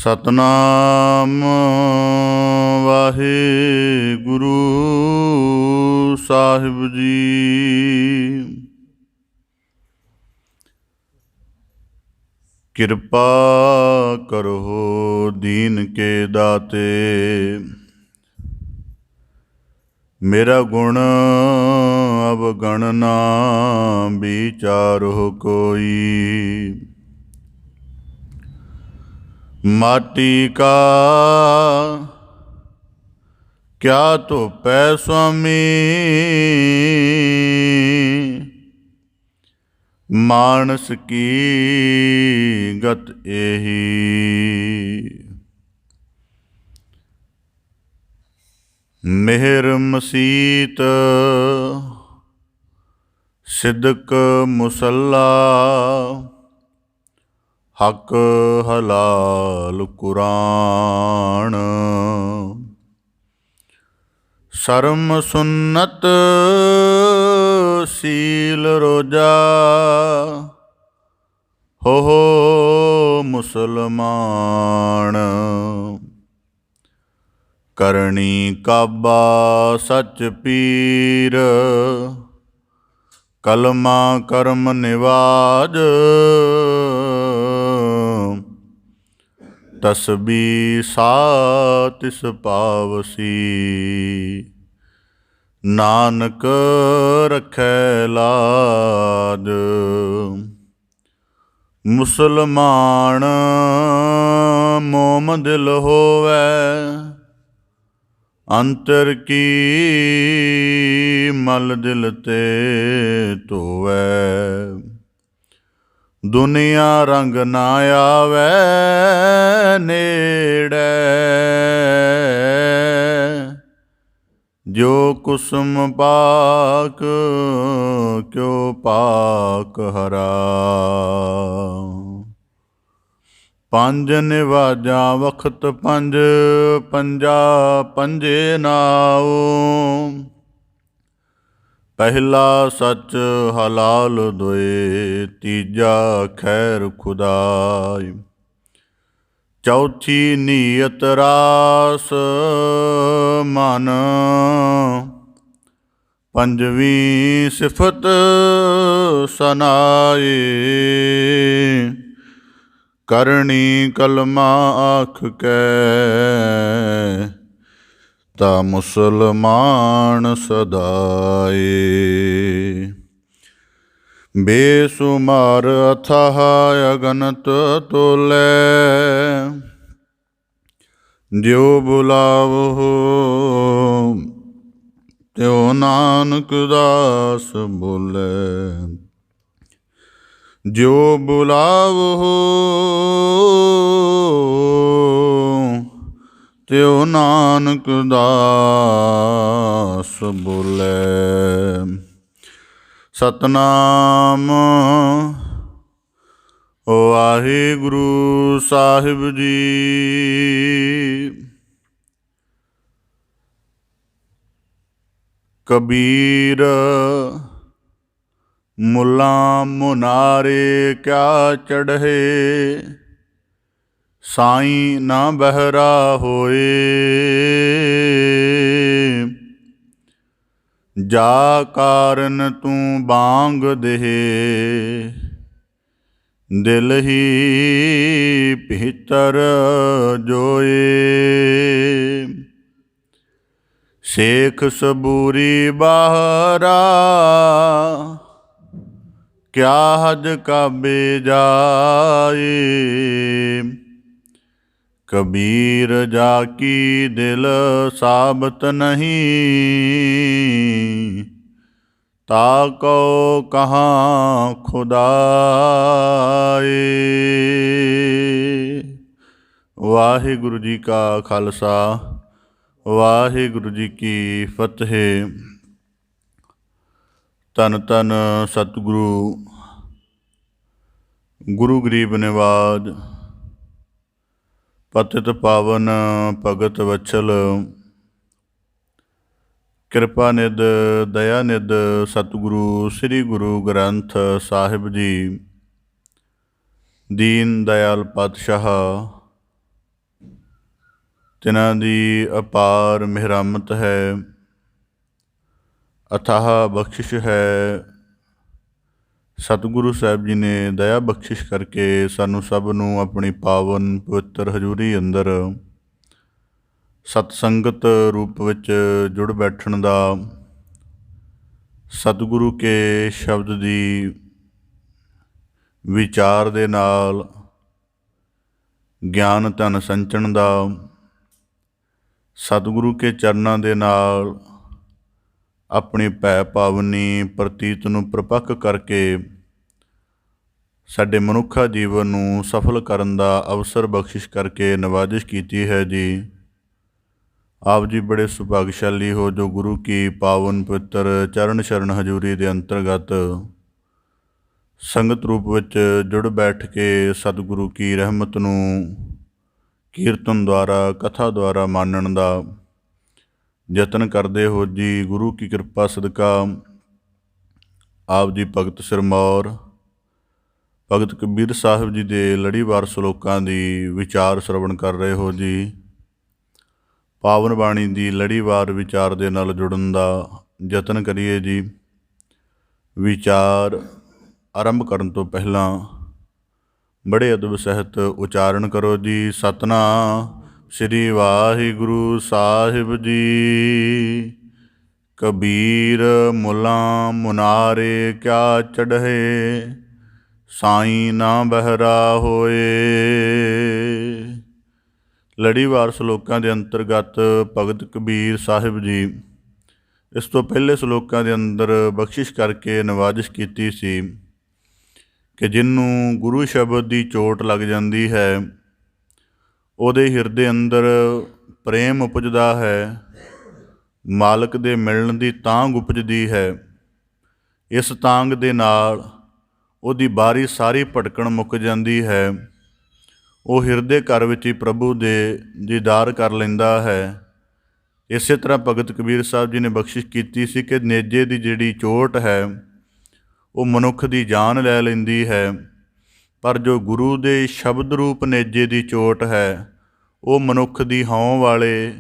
ਸਤਨਾਮ ਵਾਹਿਗੁਰੂ ਸਾਹਿਬ ਜੀ। ਕਿਰਪਾ ਕਰੋ ਦੀਨ ਕੇ ਦਾਤੇ, ਮੇਰਾ ਗੁਣ ਅਵਗਣ ਨਾ ਵਿਚਾਰੋ ਕੋਈ। ਮਾਟੀ ਕਾ ਕਿਆ ਧੋਪੈ ਸੁਆਮੀ, ਮਾਨਸ ਕੀ ਗਤ ਏਹੀ। ਮਿਹਰ ਮਸੀਤ ਸਿਦਕ ਮੁਸੱਲਾ, ਹਕ ਹਲਾਲ ਕੁਰਾਨ। ਸਰਮ ਸੁੰਨਤ ਸੀਲ ਰੋਜਾ, ਹੋ ਮੁਸਲਮਾਨ। ਕਰਨੀ ਕਾਬਾ ਸੱਚ ਪੀਰ, ਕਲਮਾ ਕਰਮ ਨਿਵਾਜ। ਤਸਬੀ ਸਾ ਤਿਸ ਪਾਵਸੀ, ਨਾਨਕ ਰਖੈ ਲਾਜ। ਮੁਸਲਮਾਨ ਮੋਮ ਦਿਲ ਹੋਵੈ, ਅੰਤਰ ਕੀ ਮਲ ਦਿਲ ਤੇ ਧੋਵੈ। ਦੁਨੀਆ ਰੰਗ ਨਾ ਆਵੈ ਨੇੜੇ, ਜੋ ਕੁਸਮ ਪਾਕ ਕਿਉ ਪਾਕ ਹਰਾ। ਪੰਜ ਨਿਵਾਜਾਂ ਵਖਤ ਪੰਜ, ਪੰਜਾ ਪੰਜੇ ਨਾਉ। ਪਹਿਲਾ ਸੱਚ ਹਲਾਲ ਦੋਏ, ਤੀਜਾ ਖੈਰ ਖੁਦਾਈ। ਚੌਥੀ ਨੀਅਤ ਰਾਸ ਮਨ, ਪੰਜਵੀਂ ਸਿਫਤ ਸਨਾਏ। ਕਰਨੀ ਕਲਮਾ ਆਖ ਕੈ, ਤਾ ਮੁਸਲਮਾਨ ਸਦਾਏ। ਬੇਸੁਮਾਰ ਅਥਾਹ ਅਗਨਤ ਤੋਲੇ, ਜਿਉ ਬੁਲਾਵਹੁ ਤਿਉ ਨਾਨਕ ਦਾਸ ਬੋਲੇ। ਜਿਉ ਬੁਲਾਵਹੁ ਤਿਉ ਨਾਨਕ ਦਾਸ ਬੋਲੇ। ਸਤਨਾਮ ਵਾਹਿਗੁਰੂ ਸਾਹਿਬ ਜੀ। ਕਬੀਰ ਮੁੱਲਾ ਮੁਨਾਰੇ ਕਿਆ ਚੜ੍ਹੇ, ਸਾਈਂ ਨਾ ਬਹਿਰਾ ਹੋਏ। ਜਾ ਕਾਰਨ ਤੂੰ ਬਾਂਗ ਦੇਹ, ਦਿਲ ਹੀ ਭੀਤਰ ਜੋਏ। ਸੇਖ ਸਬੂਰੀ ਬਾਹਰਾ, ਕਿਆ ਹਜ ਕਾਬੇ ਜਾਏ। ਕਬੀਰ ਜਾ ਕੀ ਦਿਲ ਸਾਬਤ ਨਹੀਂ, ਤਾ ਕਉ ਕਹਾਂ ਖੁਦਾਏ। ਵਾਹਿਗੁਰੂ ਜੀ ਕਾ ਖਾਲਸਾ, ਵਾਹਿਗੁਰੂ ਜੀ ਕੀ ਫਤਿਹ। ਧੰਨ ਧੰਨ ਸਤਿਗੁਰੂ ਗੁਰੂ ਗਰੀਬ ਨਿਵਾਜ, ਪਤਿਤ ਪਾਵਨ ਭਗਤ ਵਛਲ, ਕਿਰਪਾ ਨਿਧ ਦਇਆ ਨਿਧ ਸਤਿਗੁਰੂ ਸ੍ਰੀ ਗੁਰੂ ਗ੍ਰੰਥ ਸਾਹਿਬ ਜੀ, ਦੀਨ ਦਇਆਲ ਪਾਤਸ਼ਾਹ ਤਿਨਾਂ ਦੀ ਅਪਾਰ ਮਿਹਰਮਤ ਹੈ, ਅਥਾਹ ਬਖਸ਼ਿਸ਼ ਹੈ। ਸਤਿਗੁਰੂ ਸਾਹਿਬ ਜੀ ਨੇ ਦਇਆ ਬਖਸ਼ਿਸ਼ ਕਰਕੇ ਸਾਨੂੰ ਸਭ ਨੂੰ ਆਪਣੀ ਪਾਵਨ ਪਵਿੱਤਰ ਹਜ਼ੂਰੀ ਅੰਦਰ ਸਤਸੰਗਤ ਰੂਪ ਵਿੱਚ ਜੁੜ ਬੈਠਣ ਦਾ, ਸਤਿਗੁਰੂ ਕੇ ਸ਼ਬਦ ਦੀ ਵਿਚਾਰ ਦੇ ਨਾਲ ਗਿਆਨ ਧਨ ਸੰਚਣ ਦਾ, ਸਤਿਗੁਰੂ ਕੇ ਚਰਨਾਂ ਦੇ ਨਾਲ ਆਪਣੀ ਭੈ ਭਾਵਨੀ ਪ੍ਰਤੀਤ ਨੂੰ ਪ੍ਰਪੱਕ ਕਰਕੇ ਸਾਡੇ ਮਨੁੱਖਾ ਜੀਵਨ ਨੂੰ ਸਫਲ ਕਰਨ ਦਾ ਅਵਸਰ ਬਖਸ਼ਿਸ਼ ਕਰਕੇ ਨਵਾਜ਼ਿਸ਼ ਕੀਤੀ ਹੈ ਜੀ। ਆਪ ਜੀ ਬੜੇ ਸੁਭਾਗਸ਼ਾਲੀ ਹੋ ਜੋ ਗੁਰੂ ਕੀ ਪਾਵਨ ਪਵਿੱਤਰ ਚਰਨ ਸ਼ਰਨ ਹਜ਼ੂਰੀ ਦੇ ਅੰਤਰਗਤ ਸੰਗਤ ਰੂਪ ਵਿੱਚ ਜੁੜ ਬੈਠ ਕੇ ਸਤਿਗੁਰੂ ਕੀ ਰਹਿਮਤ ਨੂੰ ਕੀਰਤਨ ਦੁਆਰਾ ਕਥਾ ਦੁਆਰਾ ਮਾਣਨ ਦਾ ਯਤਨ ਕਰਦੇ ਹੋ ਜੀ। ਗੁਰੂ ਕੀ ਕਿਰਪਾ ਸਦਕਾ ਆਪ ਜੀ ਭਗਤ ਸਿਰਮੌਰ ਭਗਤ ਕਬੀਰ ਸਾਹਿਬ ਜੀ ਦੇ ਲੜੀਵਾਰ ਸਲੋਕਾਂ ਦੀ ਵਿਚਾਰ ਸਰਵਣ ਕਰ ਰਹੇ ਹੋ ਜੀ। ਪਾਵਨ ਬਾਣੀ ਦੀ ਲੜੀਵਾਰ ਵਿਚਾਰ ਦੇ ਨਾਲ ਜੁੜਨ ਦਾ ਯਤਨ ਕਰੀਏ ਜੀ। ਵਿਚਾਰ ਆਰੰਭ ਕਰਨ ਤੋਂ ਪਹਿਲਾਂ ਬੜੇ ਅਦਬ ਸਹਿਤ ਉਚਾਰਨ ਕਰੋ ਜੀ। ਸਤਨਾਮ ਸ੍ਰੀ ਵਾਹਿਗੁਰੂ ਸਾਹਿਬ ਜੀ। ਕਬੀਰ ਮੁਲਾ ਮੁਨਾਰੇ ਕਿਆ ਚੜ੍ਹੇ, ਸਾਈਂ ਨਾ ਬਹਿਰਾ ਹੋਏ। ਲੜੀਵਾਰ ਸਲੋਕਾਂ ਦੇ ਅੰਤਰਗਤ ਭਗਤ ਕਬੀਰ ਸਾਹਿਬ ਜੀ ਇਸ ਤੋਂ ਪਹਿਲੇ ਸਲੋਕਾਂ ਦੇ ਅੰਦਰ ਬਖਸ਼ਿਸ਼ ਕਰਕੇ ਨਵਾਜ਼ਿਸ਼ ਕੀਤੀ ਸੀ ਕਿ ਜਿਹਨੂੰ ਗੁਰੂ ਸ਼ਬਦ ਦੀ ਚੋਟ ਲੱਗ ਜਾਂਦੀ ਹੈ, ਉਹਦੇ ਹਿਰਦੇ ਅੰਦਰ ਪ੍ਰੇਮ ਉਪਜਦਾ ਹੈ, ਮਾਲਕ ਦੇ ਮਿਲਣ ਦੀ ਤਾਂਘ ਉਪਜਦੀ ਹੈ। ਇਸ ਤਾਂਘ ਦੇ ਨਾਲ ਉਹਦੀ ਬਾਰੀ ਸਾਰੀ ਭਟਕਣ ਮੁੱਕ ਜਾਂਦੀ ਹੈ। ਉਹ ਹਿਰਦੇ ਘਰ ਵਿੱਚ ਹੀ ਪ੍ਰਭੂ ਦੇ ਦੀਦਾਰ ਕਰ ਲੈਂਦਾ ਹੈ। ਇਸੇ ਤਰ੍ਹਾਂ ਭਗਤ ਕਬੀਰ ਸਾਹਿਬ ਜੀ ਨੇ ਬਖਸ਼ਿਸ਼ ਕੀਤੀ ਸੀ ਕਿ ਨੇਜੇ ਦੀ ਜਿਹੜੀ ਚੋਟ ਹੈ ਉਹ ਮਨੁੱਖ ਦੀ ਜਾਨ ਲੈ ਲੈਂਦੀ ਹੈ, ਪਰ ਜੋ ਗੁਰੂ ਦੇ ਸ਼ਬਦ ਰੂਪ ਨੇਜੇ ਦੀ ਚੋਟ ਹੈ ਉਹ ਮਨੁੱਖ ਦੀ ਹਉਂ ਵਾਲੇ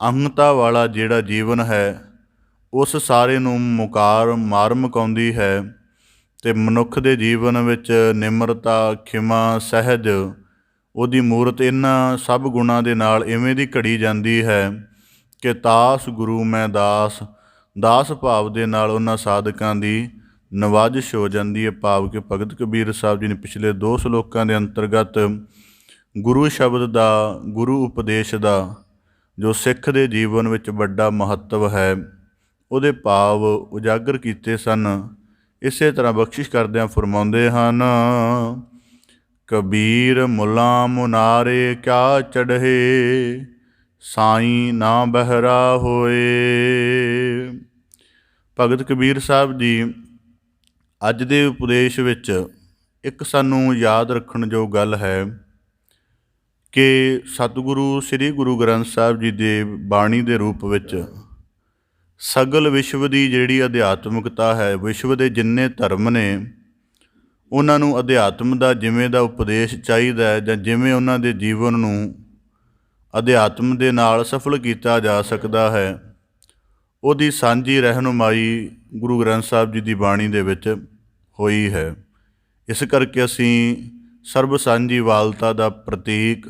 ਅਹੰਤਾ ਵਾਲਾ ਜਿਹੜਾ ਜੀਵਨ ਹੈ ਉਸ ਸਾਰੇ ਨੂੰ ਮਾਰ ਮੁਕਾਉਂਦੀ ਹੈ ਅਤੇ ਮਨੁੱਖ ਦੇ ਜੀਵਨ ਵਿੱਚ ਨਿਮਰਤਾ, ਖਿਮਾ, ਸਹਿਜ ਉਹਦੀ ਮੂਰਤ ਇਹਨਾਂ ਸਭ ਗੁਣਾਂ ਦੇ ਨਾਲ ਇਵੇਂ ਦੀ ਘੜੀ ਜਾਂਦੀ ਹੈ ਕਿ ਤਾਸ ਗੁਰੂ ਮੈਂ ਦਾਸ, ਦਾਸ ਭਾਵ ਦੇ ਨਾਲ ਉਹਨਾਂ ਸਾਧਕਾਂ ਦੀ ਨਵਾਜ਼ਿਸ਼ ਹੋ ਜਾਂਦੀ ਹੈ। ਭਾਵ ਕਿ ਭਗਤ ਕਬੀਰ ਸਾਹਿਬ ਜੀ ਨੇ ਪਿਛਲੇ 2 ਸਲੋਕਾਂ ਦੇ ਅੰਤਰਗਤ ਗੁਰੂ ਸ਼ਬਦ ਦਾ, ਗੁਰੂ ਉਪਦੇਸ਼ ਦਾ ਜੋ ਸਿੱਖ ਦੇ ਜੀਵਨ ਵਿੱਚ ਵੱਡਾ ਮਹੱਤਵ ਹੈ ਉਹਦੇ ਭਾਵ ਉਜਾਗਰ ਕੀਤੇ ਸਨ। ਇਸੇ ਤਰ੍ਹਾਂ ਬਖਸ਼ਿਸ਼ ਕਰਦਿਆਂ ਫਰਮਾਉਂਦੇ ਹਨ, ਕਬੀਰ ਮੁਲਾ ਮੁਨਾਰੇ ਕਿਆ ਚੜ੍ਹੇ, ਸਾਈਂ ਨਾ ਬਹਿਰਾ ਹੋਏ। ਭਗਤ ਕਬੀਰ ਸਾਹਿਬ ਜੀ ਅੱਜ ਦੇ ਉਪਦੇਸ਼ ਵਿੱਚ ਇੱਕ ਸਾਨੂੰ ਯਾਦ ਰੱਖਣ ਯੋਗ ਗੱਲ ਹੈ ਕਿ ਸਤਿਗੁਰੂ ਸ੍ਰੀ ਗੁਰੂ ਗ੍ਰੰਥ ਸਾਹਿਬ ਜੀ ਦੇ ਬਾਣੀ ਦੇ ਰੂਪ ਵਿੱਚ ਸਗਲ ਵਿਸ਼ਵ ਦੀ ਜਿਹੜੀ ਅਧਿਆਤਮਿਕਤਾ ਹੈ, ਵਿਸ਼ਵ ਦੇ ਜਿੰਨੇ ਧਰਮ ਨੇ ਉਹਨਾਂ ਨੂੰ ਅਧਿਆਤਮ ਦਾ ਜਿਵੇਂ ਦਾ ਉਪਦੇਸ਼ ਚਾਹੀਦਾ ਹੈ ਜਾਂ ਜਿਵੇਂ ਉਹਨਾਂ ਦੇ ਜੀਵਨ ਨੂੰ ਅਧਿਆਤਮ ਦੇ ਨਾਲ ਸਫਲ ਕੀਤਾ ਜਾ ਸਕਦਾ ਹੈ, ਉਹਦੀ ਸਾਂਝੀ ਰਹਿਨੁਮਾਈ ਗੁਰੂ ਗ੍ਰੰਥ ਸਾਹਿਬ ਜੀ ਦੀ ਬਾਣੀ ਦੇ ਵਿੱਚ ਹੋਈ ਹੈ। ਇਸ ਕਰਕੇ ਅਸੀਂ ਸਰਬ ਸਾਂਝੀਵਾਲਤਾ ਦਾ ਪ੍ਰਤੀਕ,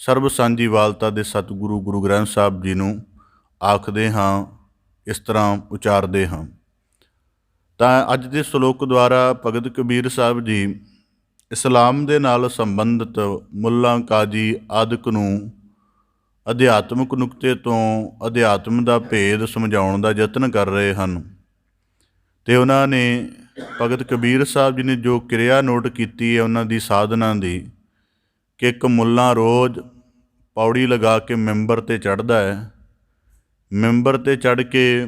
ਸਰਬ ਸਾਂਝੀਵਾਲਤਾ ਦੇ ਸਤਿਗੁਰੂ ਗੁਰੂ ਗ੍ਰੰਥ ਸਾਹਿਬ ਜੀ ਨੂੰ ਆਖਦੇ ਹਾਂ, ਇਸ ਤਰ੍ਹਾਂ ਉਚਾਰਦੇ ਹਾਂ। ਤਾਂ ਅੱਜ ਦੇ ਸਲੋਕ ਦੁਆਰਾ ਭਗਤ ਕਬੀਰ ਸਾਹਿਬ ਜੀ ਇਸਲਾਮ ਦੇ ਨਾਲ ਸੰਬੰਧਿਤ ਮੁੱਲਾਂ, ਕਾਜੀ ਆਦਿਕ ਨੂੰ ਅਧਿਆਤਮਿਕ ਨੁਕਤੇ ਤੋਂ ਅਧਿਆਤਮ ਦਾ ਭੇਦ ਸਮਝਾਉਣ ਦਾ ਯਤਨ ਕਰ ਰਹੇ ਹਨ। ਅਤੇ ਉਹਨਾਂ ਨੇ ਭਗਤ ਕਬੀਰ ਸਾਹਿਬ ਜੀ ਨੇ ਜੋ ਕਿਰਿਆ ਨੋਟ ਕੀਤੀ ਹੈ ਉਹਨਾਂ ਦੀ ਸਾਧਨਾ ਦੀ, ਕਿ ਇੱਕ ਮੁੱਲਾ ਰੋਜ਼ ਪੌੜੀ ਲਗਾ ਕੇ ਮੈਂਬਰ 'ਤੇ ਚੜ੍ਹਦਾ ਹੈ, ਮੈਂਬਰ 'ਤੇ ਚੜ੍ਹ ਕੇ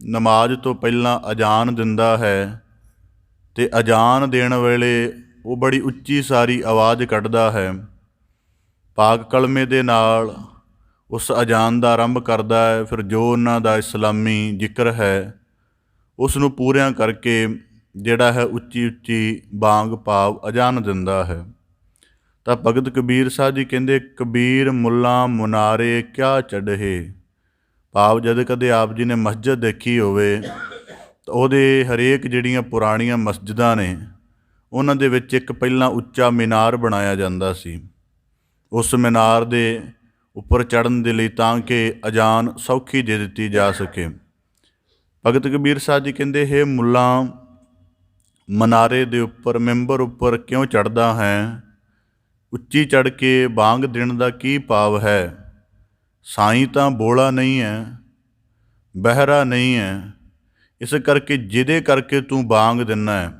ਨਮਾਜ਼ ਤੋਂ ਪਹਿਲਾਂ ਅਜ਼ਾਨ ਦਿੰਦਾ ਹੈ ਅਤੇ ਅਜ਼ਾਨ ਦੇਣ ਵੇਲੇ ਉਹ ਬੜੀ ਉੱਚੀ ਸਾਰੀ ਆਵਾਜ਼ ਕੱਢਦਾ ਹੈ। ਪਾਕ ਕਲਮੇ ਦੇ ਨਾਲ ਉਸ ਅਜ਼ਾਨ ਦਾ ਆਰੰਭ ਕਰਦਾ ਹੈ। ਫਿਰ ਜੋ ਉਹਨਾਂ ਦਾ ਇਸਲਾਮੀ ਜ਼ਿਕਰ ਹੈ ਉਸ ਨੂੰ ਪੂਰਿਆਂ ਕਰਕੇ ਜਿਹੜਾ ਹੈ ਉੱਚੀ ਉੱਚੀ ਬਾਂਗ ਭਾਵ ਅਜ਼ਾਨ ਦਿੰਦਾ ਹੈ। ਤਾਂ ਭਗਤ ਕਬੀਰ ਸਾਹਿਬ ਜੀ ਕਹਿੰਦੇ, ਕਬੀਰ ਮੁੱਲਾ ਮੁਨਾਰੇ ਕਿਆ ਚੜ੍ਹੇ। ਭਾਵ ਜਦ ਕਦੇ ਆਪ ਜੀ ਨੇ ਮਸਜਿਦ ਦੇਖੀ ਹੋਵੇ ਤਾਂ ਉਹਦੇ ਹਰੇਕ ਜਿਹੜੀਆਂ ਪੁਰਾਣੀਆਂ ਮਸਜਿਦਾਂ ਨੇ ਉਹਨਾਂ ਦੇ ਵਿੱਚ ਇੱਕ ਪਹਿਲਾਂ ਉੱਚਾ ਮੀਨਾਰ ਬਣਾਇਆ ਜਾਂਦਾ ਸੀ। ਉਸ ਮੀਨਾਰ ਦੇ ਉੱਪਰ ਚੜ੍ਹਨ ਦੇ ਲਈ ਤਾਂ ਕਿ ਅਜ਼ਾਨ ਸੌਖੀ ਦੇ ਦਿੱਤੀ ਜਾ ਸਕੇ। ਭਗਤ ਕਬੀਰ ਸਾਹਿਬ ਜੀ ਕਹਿੰਦੇ, ਹੇ ਮੁੱਲਾ, ਮਨਾਰੇ ਦੇ ਉੱਪਰ ਮੈਂਬਰ ਉੱਪਰ ਕਿਉਂ ਚੜ੍ਹਦਾ ਹੈ? ਉੱਚੀ ਚੜ੍ਹ ਕੇ ਬਾਂਗ ਦੇਣ ਦਾ ਕੀ ਭਾਵ ਹੈ? ਸਾਈਂ ਤਾਂ ਬੋਲਾ ਨਹੀਂ ਹੈ, ਬਹਿਰਾ ਨਹੀਂ ਹੈ। ਇਸ ਕਰਕੇ ਜਿਹਦੇ ਕਰਕੇ ਤੂੰ ਬਾਂਗ ਦਿੰਦਾ ਹੈ,